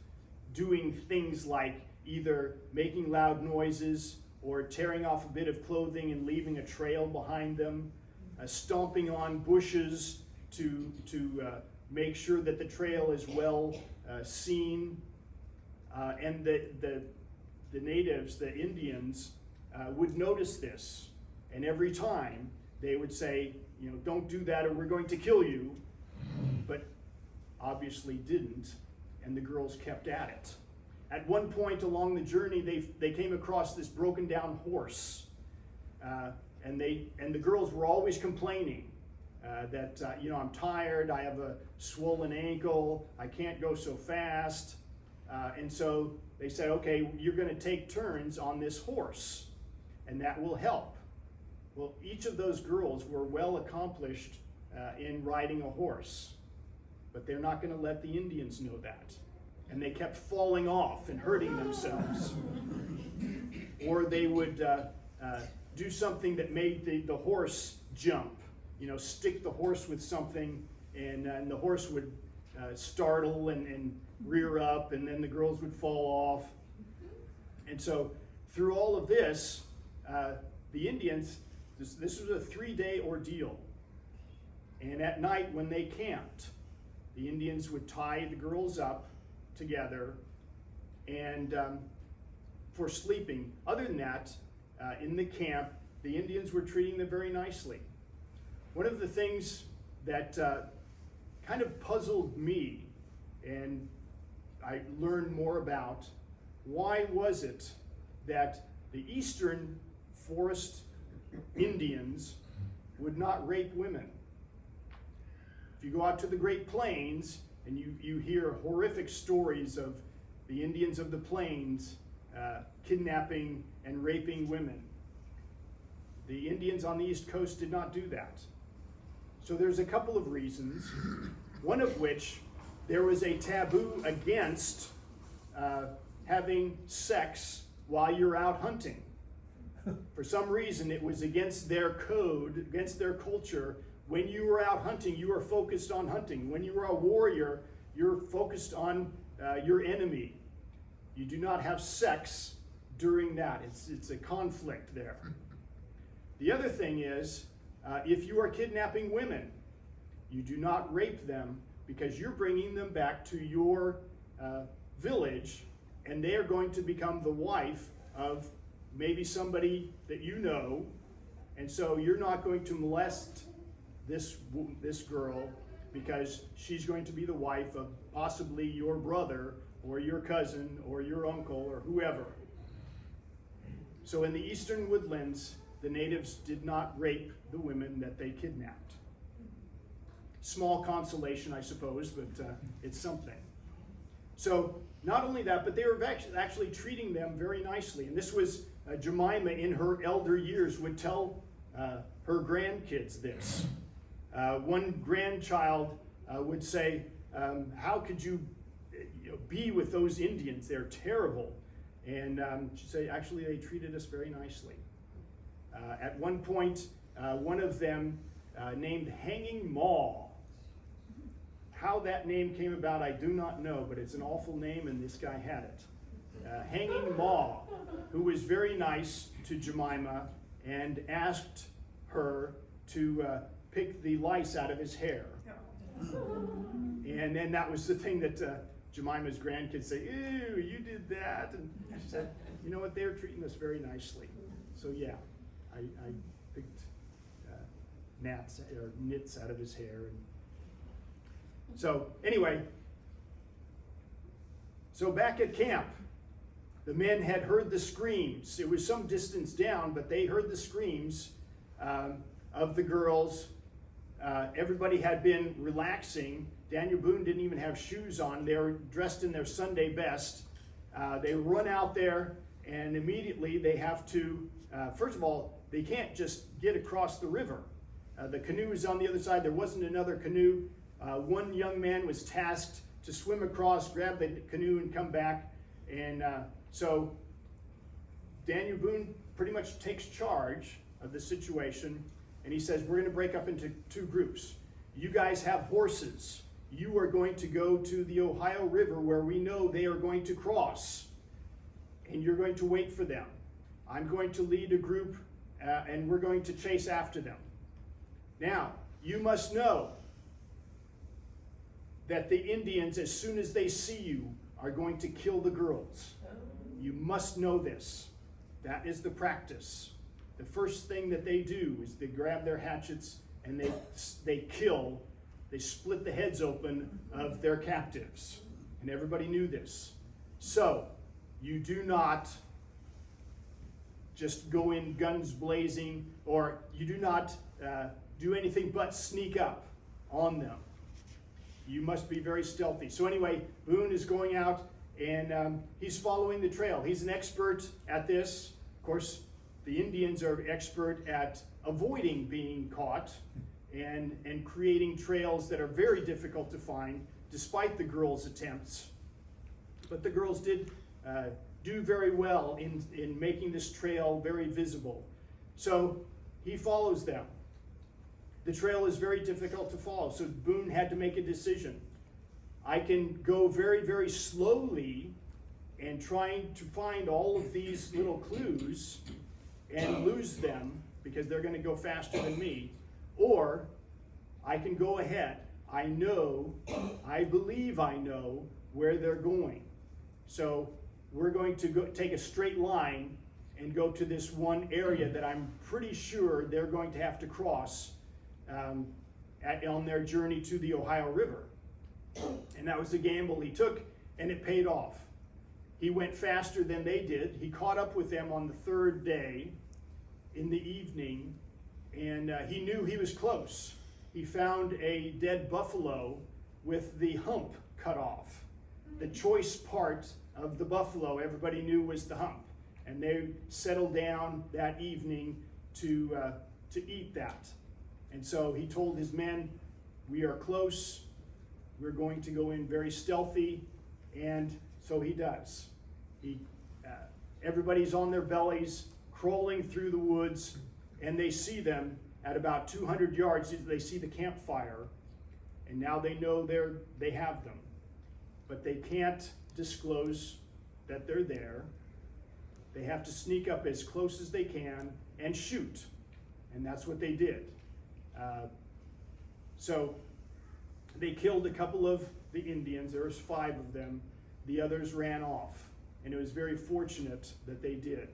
doing things like either making loud noises or tearing off a bit of clothing and leaving a trail behind them, stomping on bushes to make sure that the trail is well seen. And the natives, the Indians, would notice this, and every time they would say, don't do that or we're going to kill you, but obviously didn't, and the girls kept at it. At one point along the journey, they came across this broken down horse, and the girls were always complaining that I'm tired, I have a swollen ankle, I can't go so fast, and so they said, okay, you're going to take turns on this horse, and that will help. Well, each of those girls were well accomplished in riding a horse, but they're not going to let the Indians know that. And they kept falling off and hurting themselves. Or they would do something that made the horse jump, stick the horse with something, and the horse would startle and rear up, and then the girls would fall off. And so through all of this, the Indians, this was a 3-day ordeal. And at night when they camped, the Indians would tie the girls up together and for sleeping. Other than that, in the camp, the Indians were treating them very nicely. One of the things that kind of puzzled me, and I learned more about, why was it that the eastern forest Indians would not rape women? If you go out to the Great Plains and you hear horrific stories of the Indians of the Plains kidnapping and raping women, the Indians on the East Coast did not do that. So there's a couple of reasons, one of which there was a taboo against having sex while you're out hunting. For some reason, it was against their code, against their culture. When you were out hunting, you were focused on hunting. When you were a warrior, you're focused on your enemy. You do not have sex during that. It's a conflict there. The other thing is, if you are kidnapping women, you do not rape them because you're bringing them back to your village, and they are going to become the wife of maybe somebody that you know, and so you're not going to molest this girl because she's going to be the wife of possibly your brother or your cousin or your uncle or whoever. So in the eastern woodlands, the natives did not rape the women that they kidnapped. Small consolation, I suppose, but it's something. So not only that, but they were actually treating them very nicely. And this was Jemima in her elder years would tell her grandkids this. One grandchild would say, how could you be with those Indians? They're terrible. And she'd say, actually, they treated us very nicely. At one point, one of them named Hanging Maw. How that name came about, I do not know, but it's an awful name, and this guy had it. Hanging Maw, who was very nice to Jemima and asked her to pick the lice out of his hair. And then that was the thing that Jemima's grandkids say, ew, you did that. And she said, you know what, they're treating us very nicely. So yeah, I picked nits out of his hair. And so anyway, so back at camp, the men had heard the screams. It was some distance down, but they heard the screams of the girls. Everybody had been relaxing. Daniel Boone didn't even have shoes on. They were dressed in their Sunday best. They run out there, and immediately they have to, first of all, they can't just get across the river. The canoe is on the other side. There wasn't another canoe. One young man was tasked to swim across, grab the canoe, and come back. And so Daniel Boone pretty much takes charge of the situation, and he says, we're going to break up into two groups. You guys have horses. You are going to go to the Ohio River where we know they are going to cross, and you're going to wait for them. I'm going to lead a group, and we're going to chase after them. Now, you must know that the Indians, as soon as they see you, are going to kill the girls. You must know this. That is the practice. The first thing that they do is they grab their hatchets and they kill, they split the heads open of their captives. And everybody knew this. So, you do not just go in guns blazing, or you do not do anything but sneak up on them. You must be very stealthy. So anyway, Boone is going out, and he's following the trail. He's an expert at this. Of course, the Indians are expert at avoiding being caught and creating trails that are very difficult to find, despite the girls' attempts. But the girls did do very well in making this trail very visible. So he follows them. The trail is very difficult to follow, so Boone had to make a decision. I can go very, very slowly and trying to find all of these little clues and lose them because they're going to go faster than me, or I can go ahead. I believe I know where they're going. So we're going to take a straight line and go to this one area that I'm pretty sure they're going to have to cross on their journey to the Ohio River. And that was the gamble he took, and it paid off. he went faster than they did. He caught up with them on the third day in the evening, and he knew he was close. He found a dead buffalo with the hump cut off. The choice part of the buffalo everybody knew was the hump, and they settled down that evening to eat that. And so he told his men, "We are close. We're going to go in very stealthy," and so he does. Everybody's on their bellies, crawling through the woods, and they see them at about 200 yards. They see the campfire, and now they know they have them, but they can't disclose that they're there. They have to sneak up as close as they can and shoot, and that's what they did. So they killed a couple of the Indians. There was 5 of them. The others ran off, and it was very fortunate that they did.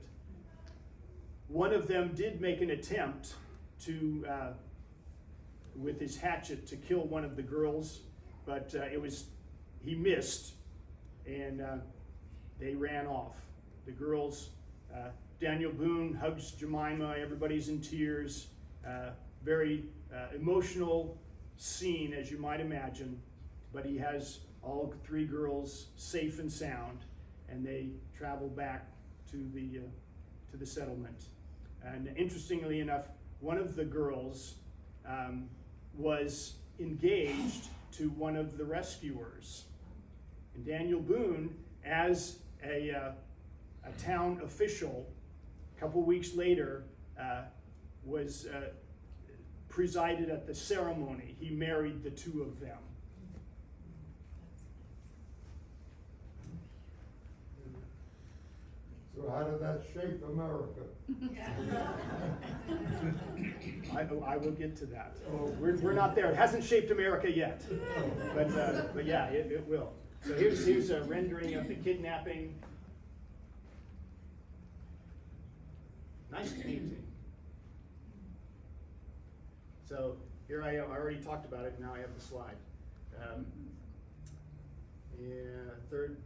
One of them did make an attempt to, with his hatchet, to kill one of the girls, but he missed, and they ran off. The girls, Daniel Boone hugs Jemima. Everybody's in tears. Very emotional scene, as you might imagine, but he has all 3 girls safe and sound, and they travel back to the settlement. And interestingly enough, one of the girls was engaged to one of the rescuers. And Daniel Boone, as a town official, a couple weeks later, was presided at the ceremony. He married the 2 of them. So how did that shape America? I will get to that. We're not there. It hasn't shaped America yet, but yeah, it will. So here's a rendering of the kidnapping. Nice painting. So here I am. I already talked about it. Now I have the slide. Third.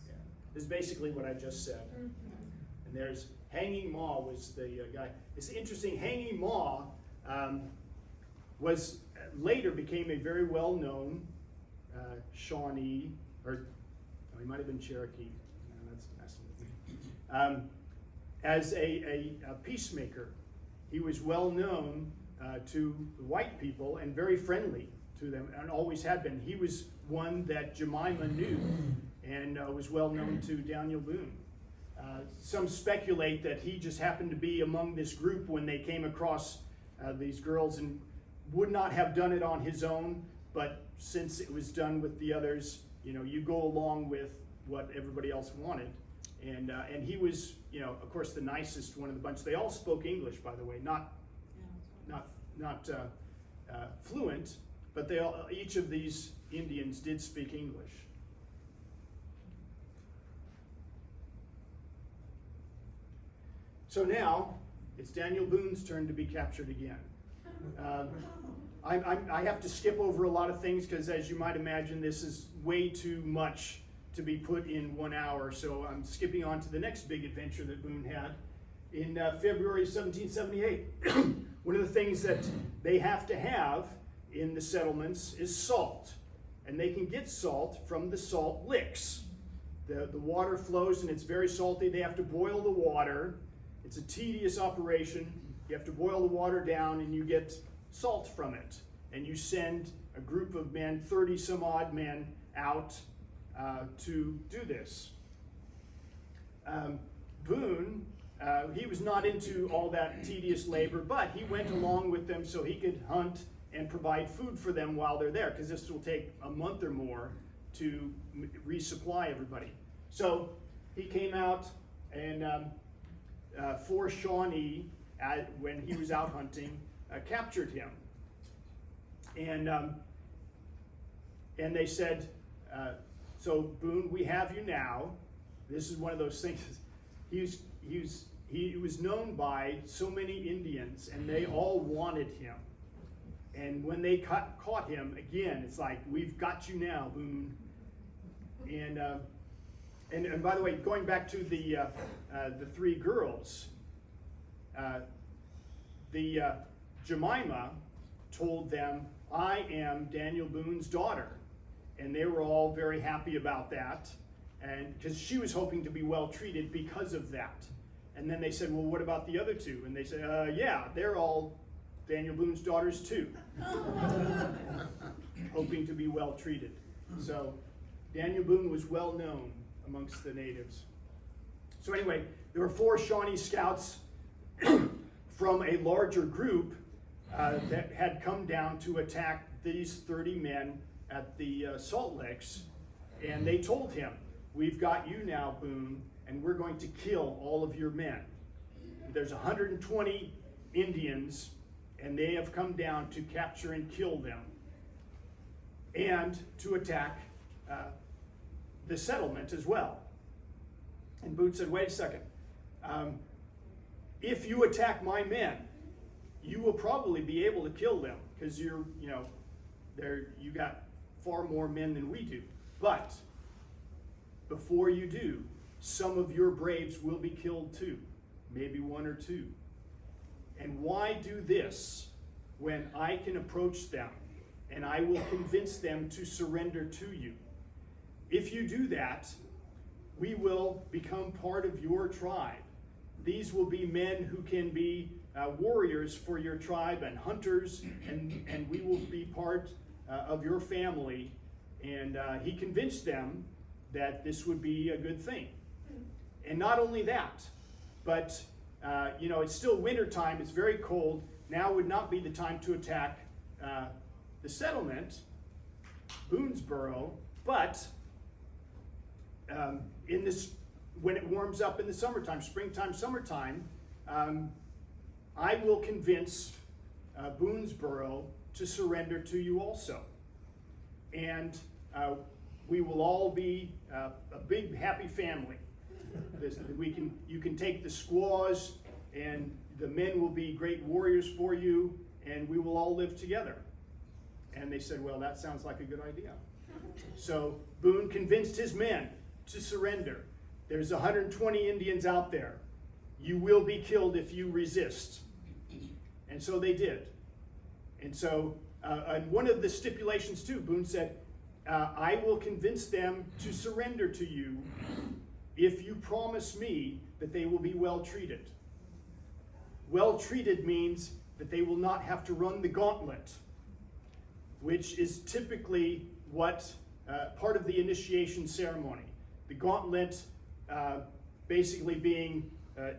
Yeah. This is basically what I just said. And there's Hanging Maw was the guy. It's interesting. Hanging Maw was later became a very well-known Shawnee, or he might have been Cherokee. No, that's messing with me. As a peacemaker. He was well known to the white people and very friendly to them, and always had been. He was one that Jemima knew and was well known to Daniel Boone. Some speculate that he just happened to be among this group when they came across these girls and would not have done it on his own, but since it was done with the others, you go along with what everybody else wanted. And he was, of course, the nicest one of the bunch. They all spoke English, by the way, not fluent, but each of these Indians did speak English. So now it's Daniel Boone's turn to be captured again. I have to skip over a lot of things because, as you might imagine, this is way too much to be put in 1 hour, so I'm skipping on to the next big adventure that Boone had in February 1778. One of the things that they have to have in the settlements is salt, and they can get salt from the salt licks. The water flows and it's very salty. They have to boil the water. It's a tedious operation. You have to boil the water down and you get salt from it, and you send a group of men, 30 some odd men, out to do this. Boone, he was not into all that tedious labor, but he went along with them so he could hunt and provide food for them while they're there, because this will take a month or more to resupply everybody. So he came out, and 4 Shawnee, when he was out hunting, captured him. And they said, so Boone, we have you now. This is one of those things. He was known by so many Indians, and they all wanted him. And when they caught him, again, it's like, we've got you now, Boone. And by the way, going back to the three girls, Jemima told them, "I am Daniel Boone's daughter," and they were all very happy about that, and because she was hoping to be well treated because of that. And then they said, "Well, what about the other two?" And they said, "Yeah, they're all Daniel Boone's daughters too," hoping to be well treated. So Daniel Boone was well known amongst the natives. So anyway, there were 4 Shawnee scouts from a larger group that had come down to attack these 30 men at the Salt Licks, and they told him, "We've got you now, Boone, and we're going to kill all of your men. There's 120 Indians, and they have come down to capture and kill them, and to attack the settlement as well." And Boone said, "Wait a second. If you attack my men, you will probably be able to kill them because you got far more men than we do. But before you do, some of your braves will be killed too, maybe 1 or 2. And why do this when I can approach them and I will convince them to surrender to you? If you do that, we will become part of your tribe. These will be men who can be warriors for your tribe and hunters, and we will be part of your family." And he convinced them that this would be a good thing. And not only that, but it's still winter time, it's very cold. Now would not be the time to attack the settlement, Boonesborough, but when it warms up in the summertime, springtime, summertime, I will convince Boonesborough to surrender to you also. And we will all be a big happy family. You can take the squaws, and the men will be great warriors for you, and we will all live together. And they said, "Well, that sounds like a good idea." So Boone convinced his men to surrender. There's 120 Indians out there. You will be killed if you resist. And so they did. And so, and one of the stipulations too, Boone said, "I will convince them to surrender to you if you promise me that they will be well treated." Well treated means that they will not have to run the gauntlet, which is typically what part of the initiation ceremony. The gauntlet basically being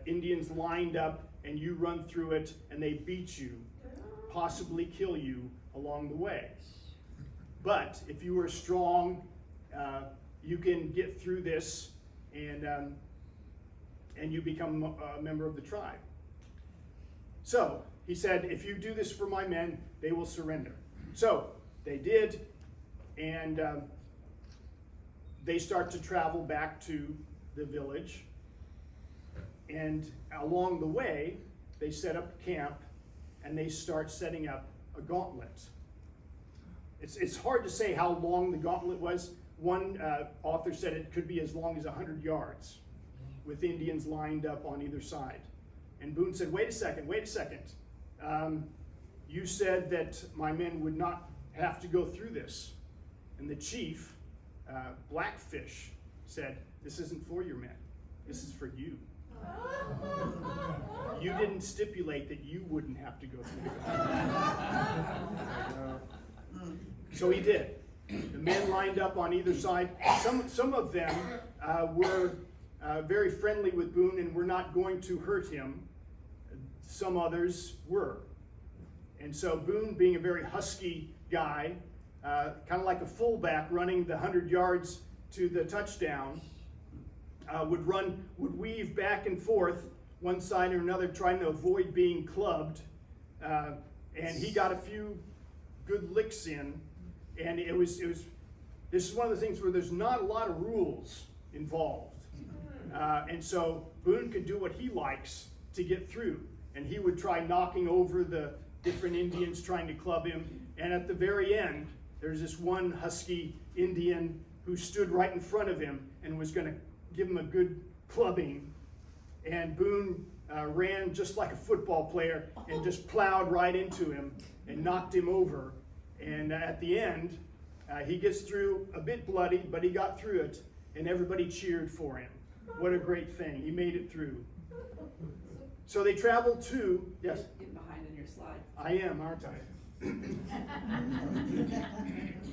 Indians lined up and you run through it and they beat you, possibly kill you along the way. But if you are strong, you can get through this and you become a member of the tribe. So he said, "If you do this for my men, they will surrender." So they did, and they start to travel back to the village. And along the way, they set up camp and they start setting up a gauntlet. It's hard to say how long the gauntlet was. One author said it could be as long as 100 yards with Indians lined up on either side. And Boone said, wait a second. You said that my men would not have to go through this. And the chief, Blackfish, said, "This isn't for your men. This is for you. You didn't stipulate that you wouldn't have to go through it." So he did. The men lined up on either side. Some of them were very friendly with Boone and were not going to hurt him. Some others were. And so Boone, being a very husky guy, kind of like a fullback running the 100 yards to the touchdown, would weave back and forth one side or another, trying to avoid being clubbed. And he got a few good licks in. And this is one of the things where there's not a lot of rules involved. And so Boone could do what he likes to get through. And he would try knocking over the different Indians trying to club him. And at the very end, there's this one husky Indian who stood right in front of him and was going to give him a good clubbing. And Boone ran just like a football player and just plowed right into him and knocked him over. And at the end, he gets through a bit bloody, but he got through it, and everybody cheered for him. What a great thing. He made it through. So they traveled to, yes? Getting behind in your slides. I am, aren't I?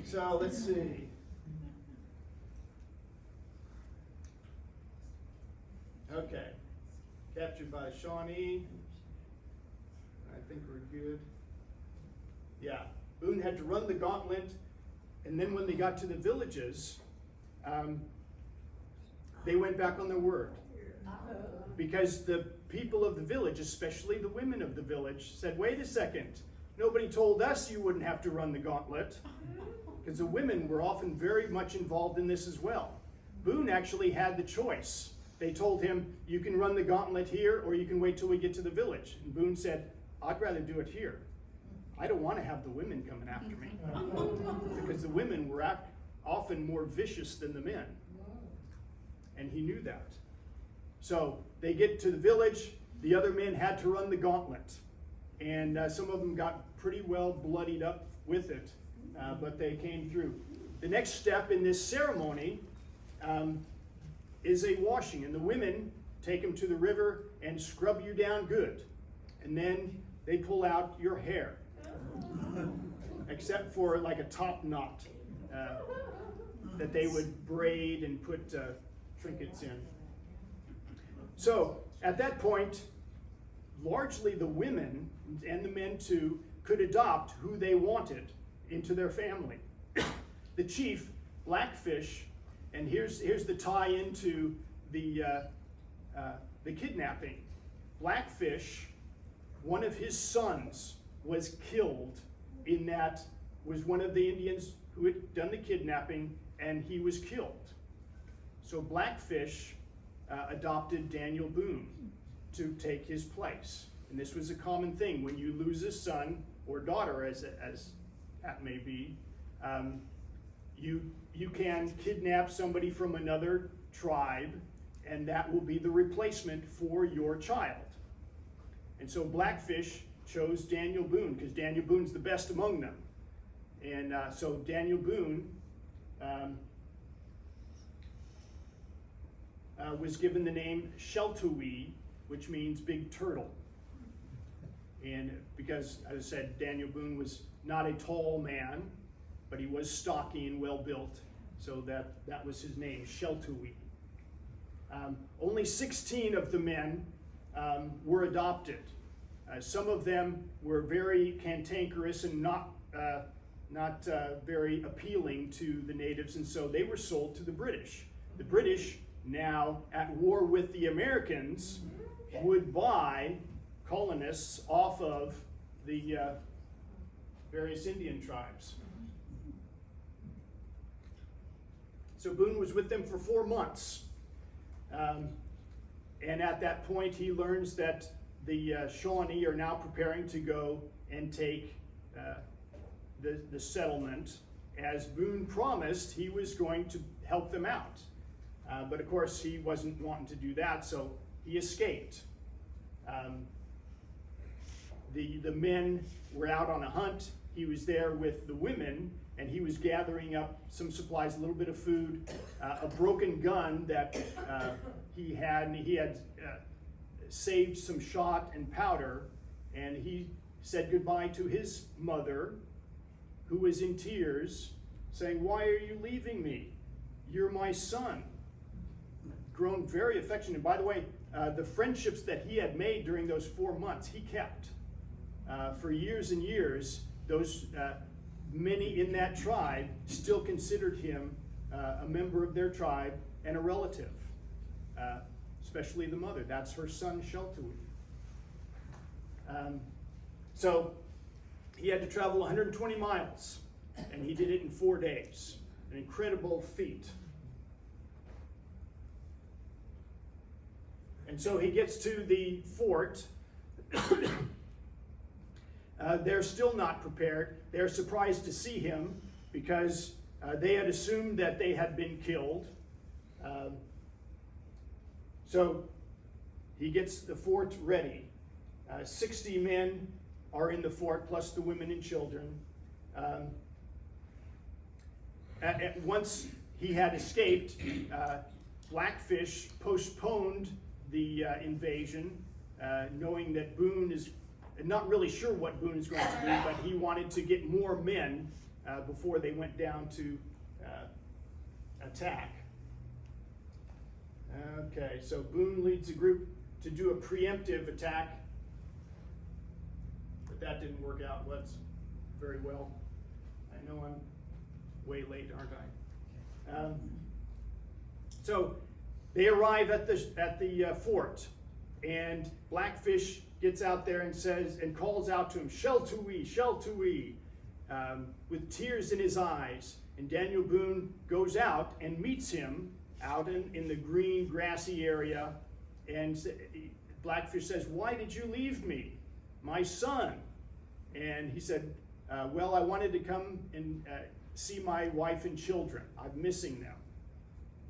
So let's see. Okay. Captured by Shawnee. I think we're good. Yeah. Boone had to run the gauntlet, and then when they got to the villages, they went back on their word. Because the people of the village, especially the women of the village, said, wait a second, nobody told us you wouldn't have to run the gauntlet. Because the women were often very much involved in this as well. Boone actually had the choice. They told him, you can run the gauntlet here, or you can wait till we get to the village. And Boone said, I'd rather do it here. I don't want to have the women coming after me. Because the women were often more vicious than the men. And he knew that. So they get to the village. The other men had to run the gauntlet. And some of them got pretty well bloodied up with it. But they came through. The next step in this ceremony is a washing. And the women take them to the river and scrub you down good. And then they pull out your hair. Except for like a top knot that they would braid and put trinkets in. So at that point, largely the women, and the men too, could adopt who they wanted into their family. The chief, Blackfish, and here's the tie into the kidnapping. Blackfish, one of his sons was killed in that, was one of the Indians who had done the kidnapping, and he was killed. So Blackfish adopted Daniel Boone to take his place. And this was a common thing. When you lose a son or daughter, as that may be, you can kidnap somebody from another tribe, and that will be the replacement for your child. And so Blackfish chose Daniel Boone, because Daniel Boone's the best among them. And so Daniel Boone was given the name Sheltowee, which means big turtle. And because, as I said, Daniel Boone was not a tall man, but he was stocky and well built, so that was his name, Sheltowee. Only 16 of the men were adopted. Some of them were very cantankerous and not very appealing to the natives, and so they were sold to the British. The British, now at war with the Americans, would buy colonists off of the various Indian tribes. So Boone was with them for 4 months. And at that point, he learns that the Shawnee are now preparing to go and take the settlement. As Boone promised, he was going to help them out. But of course, he wasn't wanting to do that, so he escaped. The men were out on a hunt. He was there with the women, and he was gathering up some supplies, a little bit of food, a broken gun that he had, and he had saved some shot and powder, and he said goodbye to his mother, who was in tears, saying, "Why are you leaving me? You're my son." Grown very affectionate. By the way, the friendships that he had made during those 4 months, he kept. For years and years, those many in that tribe still considered him a member of their tribe and a relative, especially the mother. That's her son, Sheltowee. So he had to travel 120 miles, and he did it in 4 days. An incredible feat. And so he gets to the fort. They're still not prepared. They're surprised to see him because They had assumed that they had been killed. So he gets the fort ready. 60 men are in the fort, plus the women and children. Once he had escaped, Blackfish postponed the invasion, knowing that Boone is not really sure what Boone is going to do, but he wanted to get more men before they went down to attack. Okay, so Boone leads a group to do a preemptive attack, but that didn't work out very well. I know I'm way late, aren't I? So they arrive at the fort, and Blackfish gets out there and calls out to him, "Shell to we, shell to we," with tears in his eyes. And Daniel Boone goes out and meets him out in the green, grassy area. And Blackfish says, "Why did you leave me, my son?" And he said, "Well, I wanted to come and see my wife and children. I'm missing them."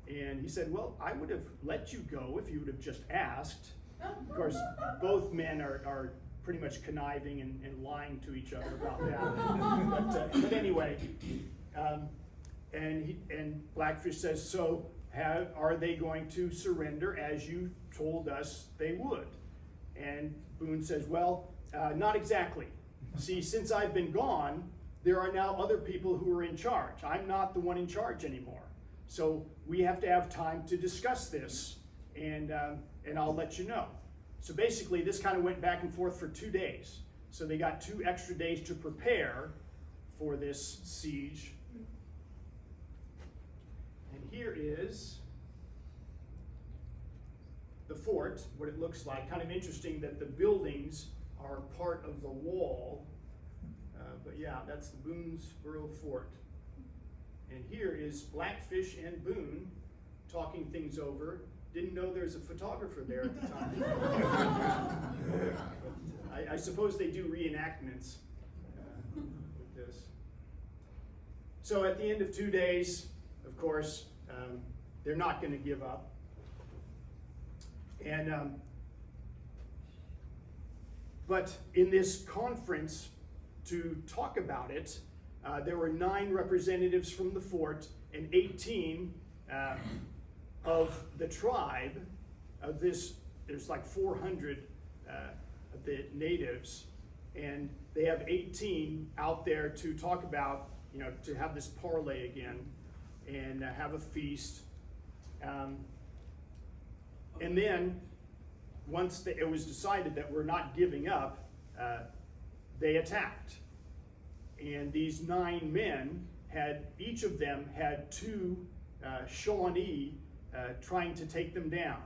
And he said, "Well, I would have let you go if you would have just asked." Of course, both men are pretty much conniving and lying to each other about that. But anyway, and Blackfish says, "So are they going to surrender as you told us they would?" And Boone says, "Well, not exactly. See, since I've been gone, there are now other people who are in charge. I'm not the one in charge anymore. So we have to have time to discuss this, and I'll let you know." So basically, this kind of went back and forth for 2 days. So they got 2 extra days to prepare for this siege. And here is the fort, what it looks like. Kind of interesting that the buildings are part of the wall. But yeah, that's the Boonesborough fort. And here is Blackfish and Boone talking things over. Didn't know there was a photographer there at the time. I suppose they do reenactments with this. So at the end of 2 days, of course, they're not going to give up. And but in this conference to talk about it, there were 9 representatives from the fort and 18 of the tribe of this. There's like 400 of the natives, and they have 18 out there to talk about, to have this parlay again and have a feast. And then once it was decided that we're not giving up, they attacked. And these 9 men each of them had 2 Shawnee trying to take them down.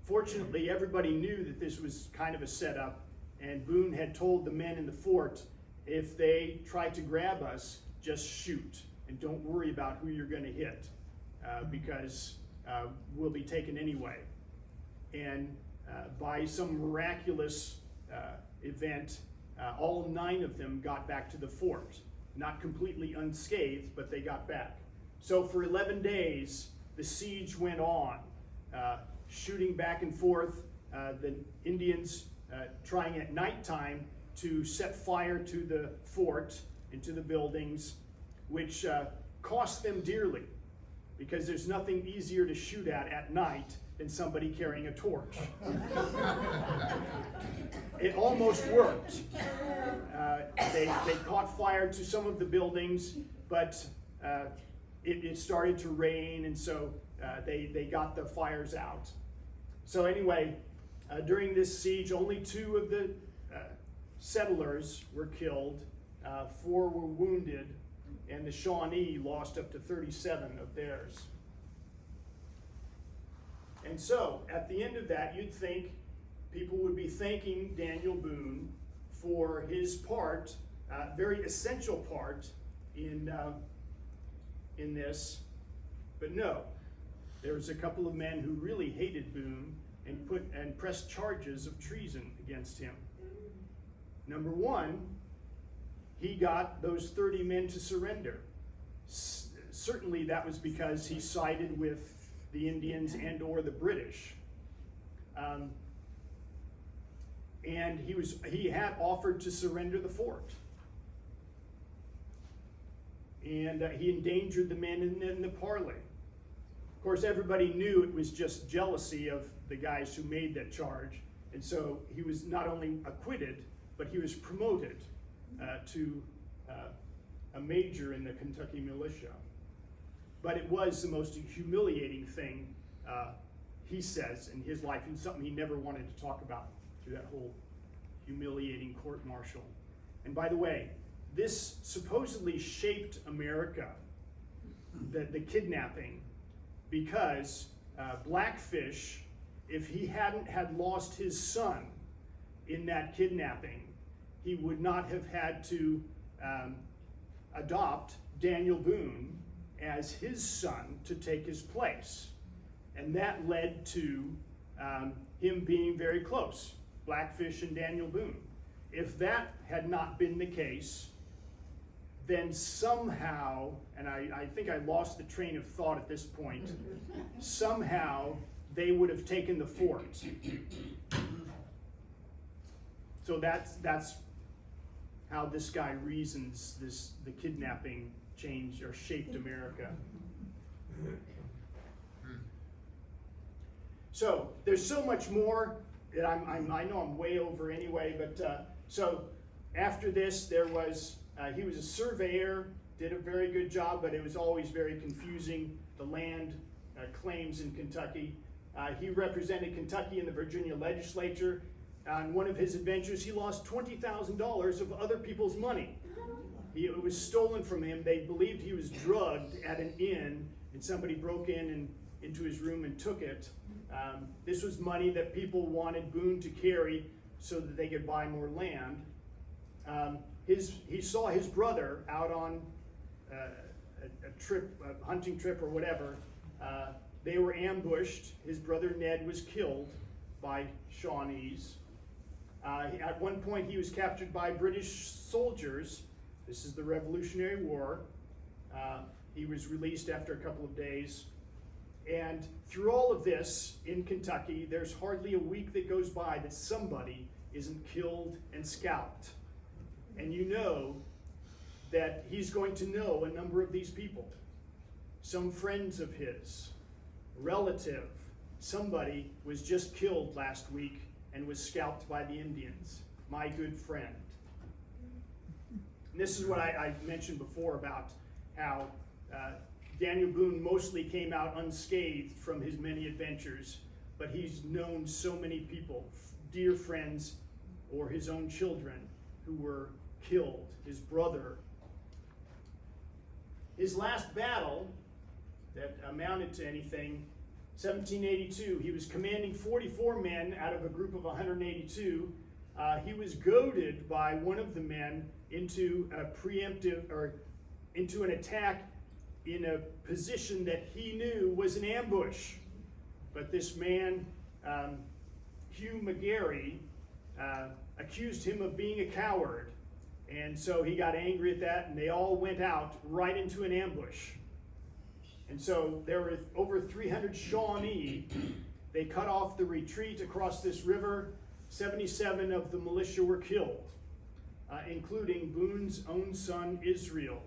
Fortunately, everybody knew that this was kind of a setup, and Boone had told the men in the fort, if they try to grab us, just shoot, and don't worry about who you're going to hit, because we'll be taken anyway. And by some miraculous event, all 9 of them got back to the fort. Not completely unscathed, but they got back. So for 11 days, the siege went on, shooting back and forth, the Indians trying at nighttime to set fire to the fort and to the buildings, which cost them dearly, because there's nothing easier to shoot at night than somebody carrying a torch. It almost worked. They caught fire to some of the buildings, but it started to rain, and so they got the fires out. So anyway, during this siege, only 2 of the settlers were killed, 4 were wounded, and the Shawnee lost up to 37 of theirs. And so, at the end of that, you'd think people would be thanking Daniel Boone for his part, very essential part in this. But no, there was a couple of men who really hated Boone and pressed charges of treason against him. Number 1, he got those 30 men to surrender. certainly that was because he sided with the Indians and or the British. And he had offered to surrender the fort. And he endangered the men in the parley. Of course, everybody knew it was just jealousy of the guys who made that charge. And so he was not only acquitted, but he was promoted to a major in the Kentucky militia. But it was the most humiliating thing, he says, in his life, and something he never wanted to talk about through that whole humiliating court-martial. And by the way, this supposedly shaped America, the kidnapping, because Blackfish, if he hadn't had lost his son in that kidnapping, he would not have had to adopt Daniel Boone as his son to take his place. And that led to him being very close, Blackfish and Daniel Boone. If that had not been the case, then somehow, and I think I lost the train of thought at this point, somehow they would have taken the fort. So that's how this guy reasons the kidnapping changed or shaped America. So there's so much more that I know I'm way over anyway, but so after this there was, he was a surveyor, did a very good job, but it was always very confusing, the land claims in Kentucky. He represented Kentucky in the Virginia legislature. On one of his adventures, he lost $20,000 of other people's money. It was stolen from him. They believed he was drugged at an inn, and somebody broke into his room and took it. This was money that people wanted Boone to carry so that they could buy more land. He saw his brother out on a trip, a hunting trip or whatever. They were ambushed. His brother Ned was killed by Shawnees. At one point he was captured by British soldiers. This is the Revolutionary War. He was released after a couple of days. And through all of this in Kentucky, there's hardly a week that goes by that somebody isn't killed and scalped. And you know that he's going to know a number of these people. Some friends of his, relative, somebody was just killed last week and was scalped by the Indians. My good friend. And this is what I mentioned before about how Daniel Boone mostly came out unscathed from his many adventures, but he's known so many people, dear friends or his own children, who were killed, his brother. His last battle that amounted to anything, 1782, he was commanding 44 men out of a group of 182. He was goaded by one of the men into a preemptive, or into an attack in a position that he knew was an ambush. But this man, Hugh McGarry, accused him of being a coward. And so he got angry at that, and they all went out right into an ambush. And so there were over 300 Shawnee. They cut off the retreat across this river. 77 of the militia were killed, including Boone's own son Israel,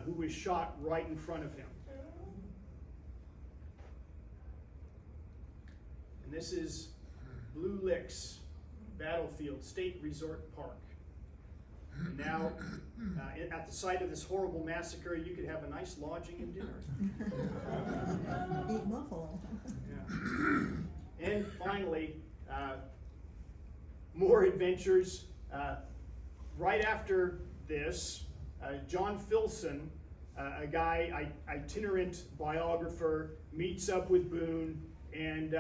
who was shot right in front of him. And this is Blue Licks Battlefield State Resort Park. And now, at the site of this horrible massacre, you could have a nice lodging and dinner. Eat buffalo. Yeah. And finally, more adventures. Right after this, John Filson, a guy, itinerant biographer, meets up with Boone and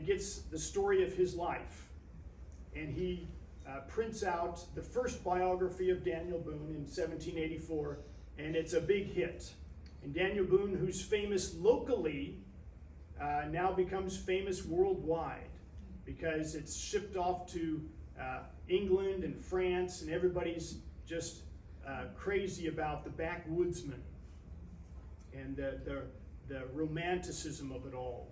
gets the story of his life. And he prints out the first biography of Daniel Boone in 1784, and it's a big hit. And Daniel Boone, who's famous locally, now becomes famous worldwide because it's shipped off to England and France, and everybody's just crazy about the backwoodsman and the romanticism of it all.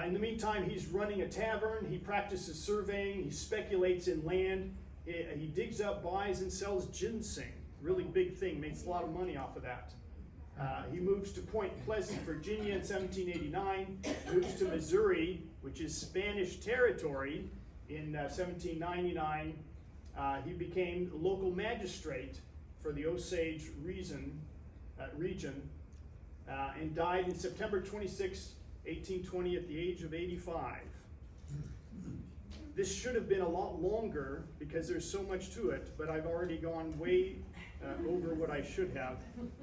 In the meantime, he's running a tavern, he practices surveying, he speculates in land, he digs up, buys, and sells ginseng. Really big thing, makes a lot of money off of that. He moves to Point Pleasant, Virginia in 1789, moves to Missouri, which is Spanish territory, in 1799. He became local magistrate for the Osage region, and died in September 26, 1820 at the age of 85. This should have been a lot longer because there's so much to it, but I've already gone way over what I should have.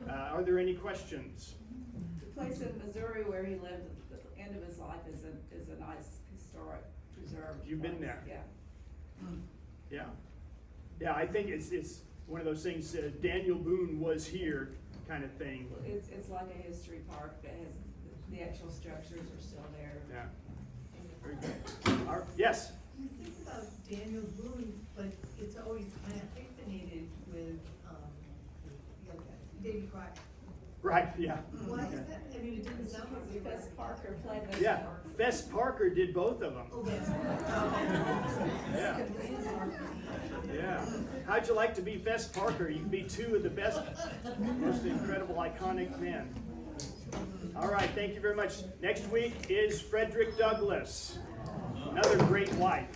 Are there any questions? The place in Missouri where he lived at the end of his life is a nice historic preserved You've been place. there? Yeah. Yeah. Yeah, I think it's one of those things, Daniel Boone was here kind of thing. It's like a history park that has, the actual structures are still there. Yeah. Very good. Yes? You think about Daniel Boone, but it's always kind of hyphenated with, Davy Crockett. Right, yeah. Why is that? I mean, it didn't sound like Because Parker played those Yeah, parks. Fess Parker did both of them. Oh, that's Yeah. Yeah. How'd you like to be Fess Parker? You can be two of the best, most incredible, iconic men. All right, thank you very much. Next week is Frederick Douglass, another great wife.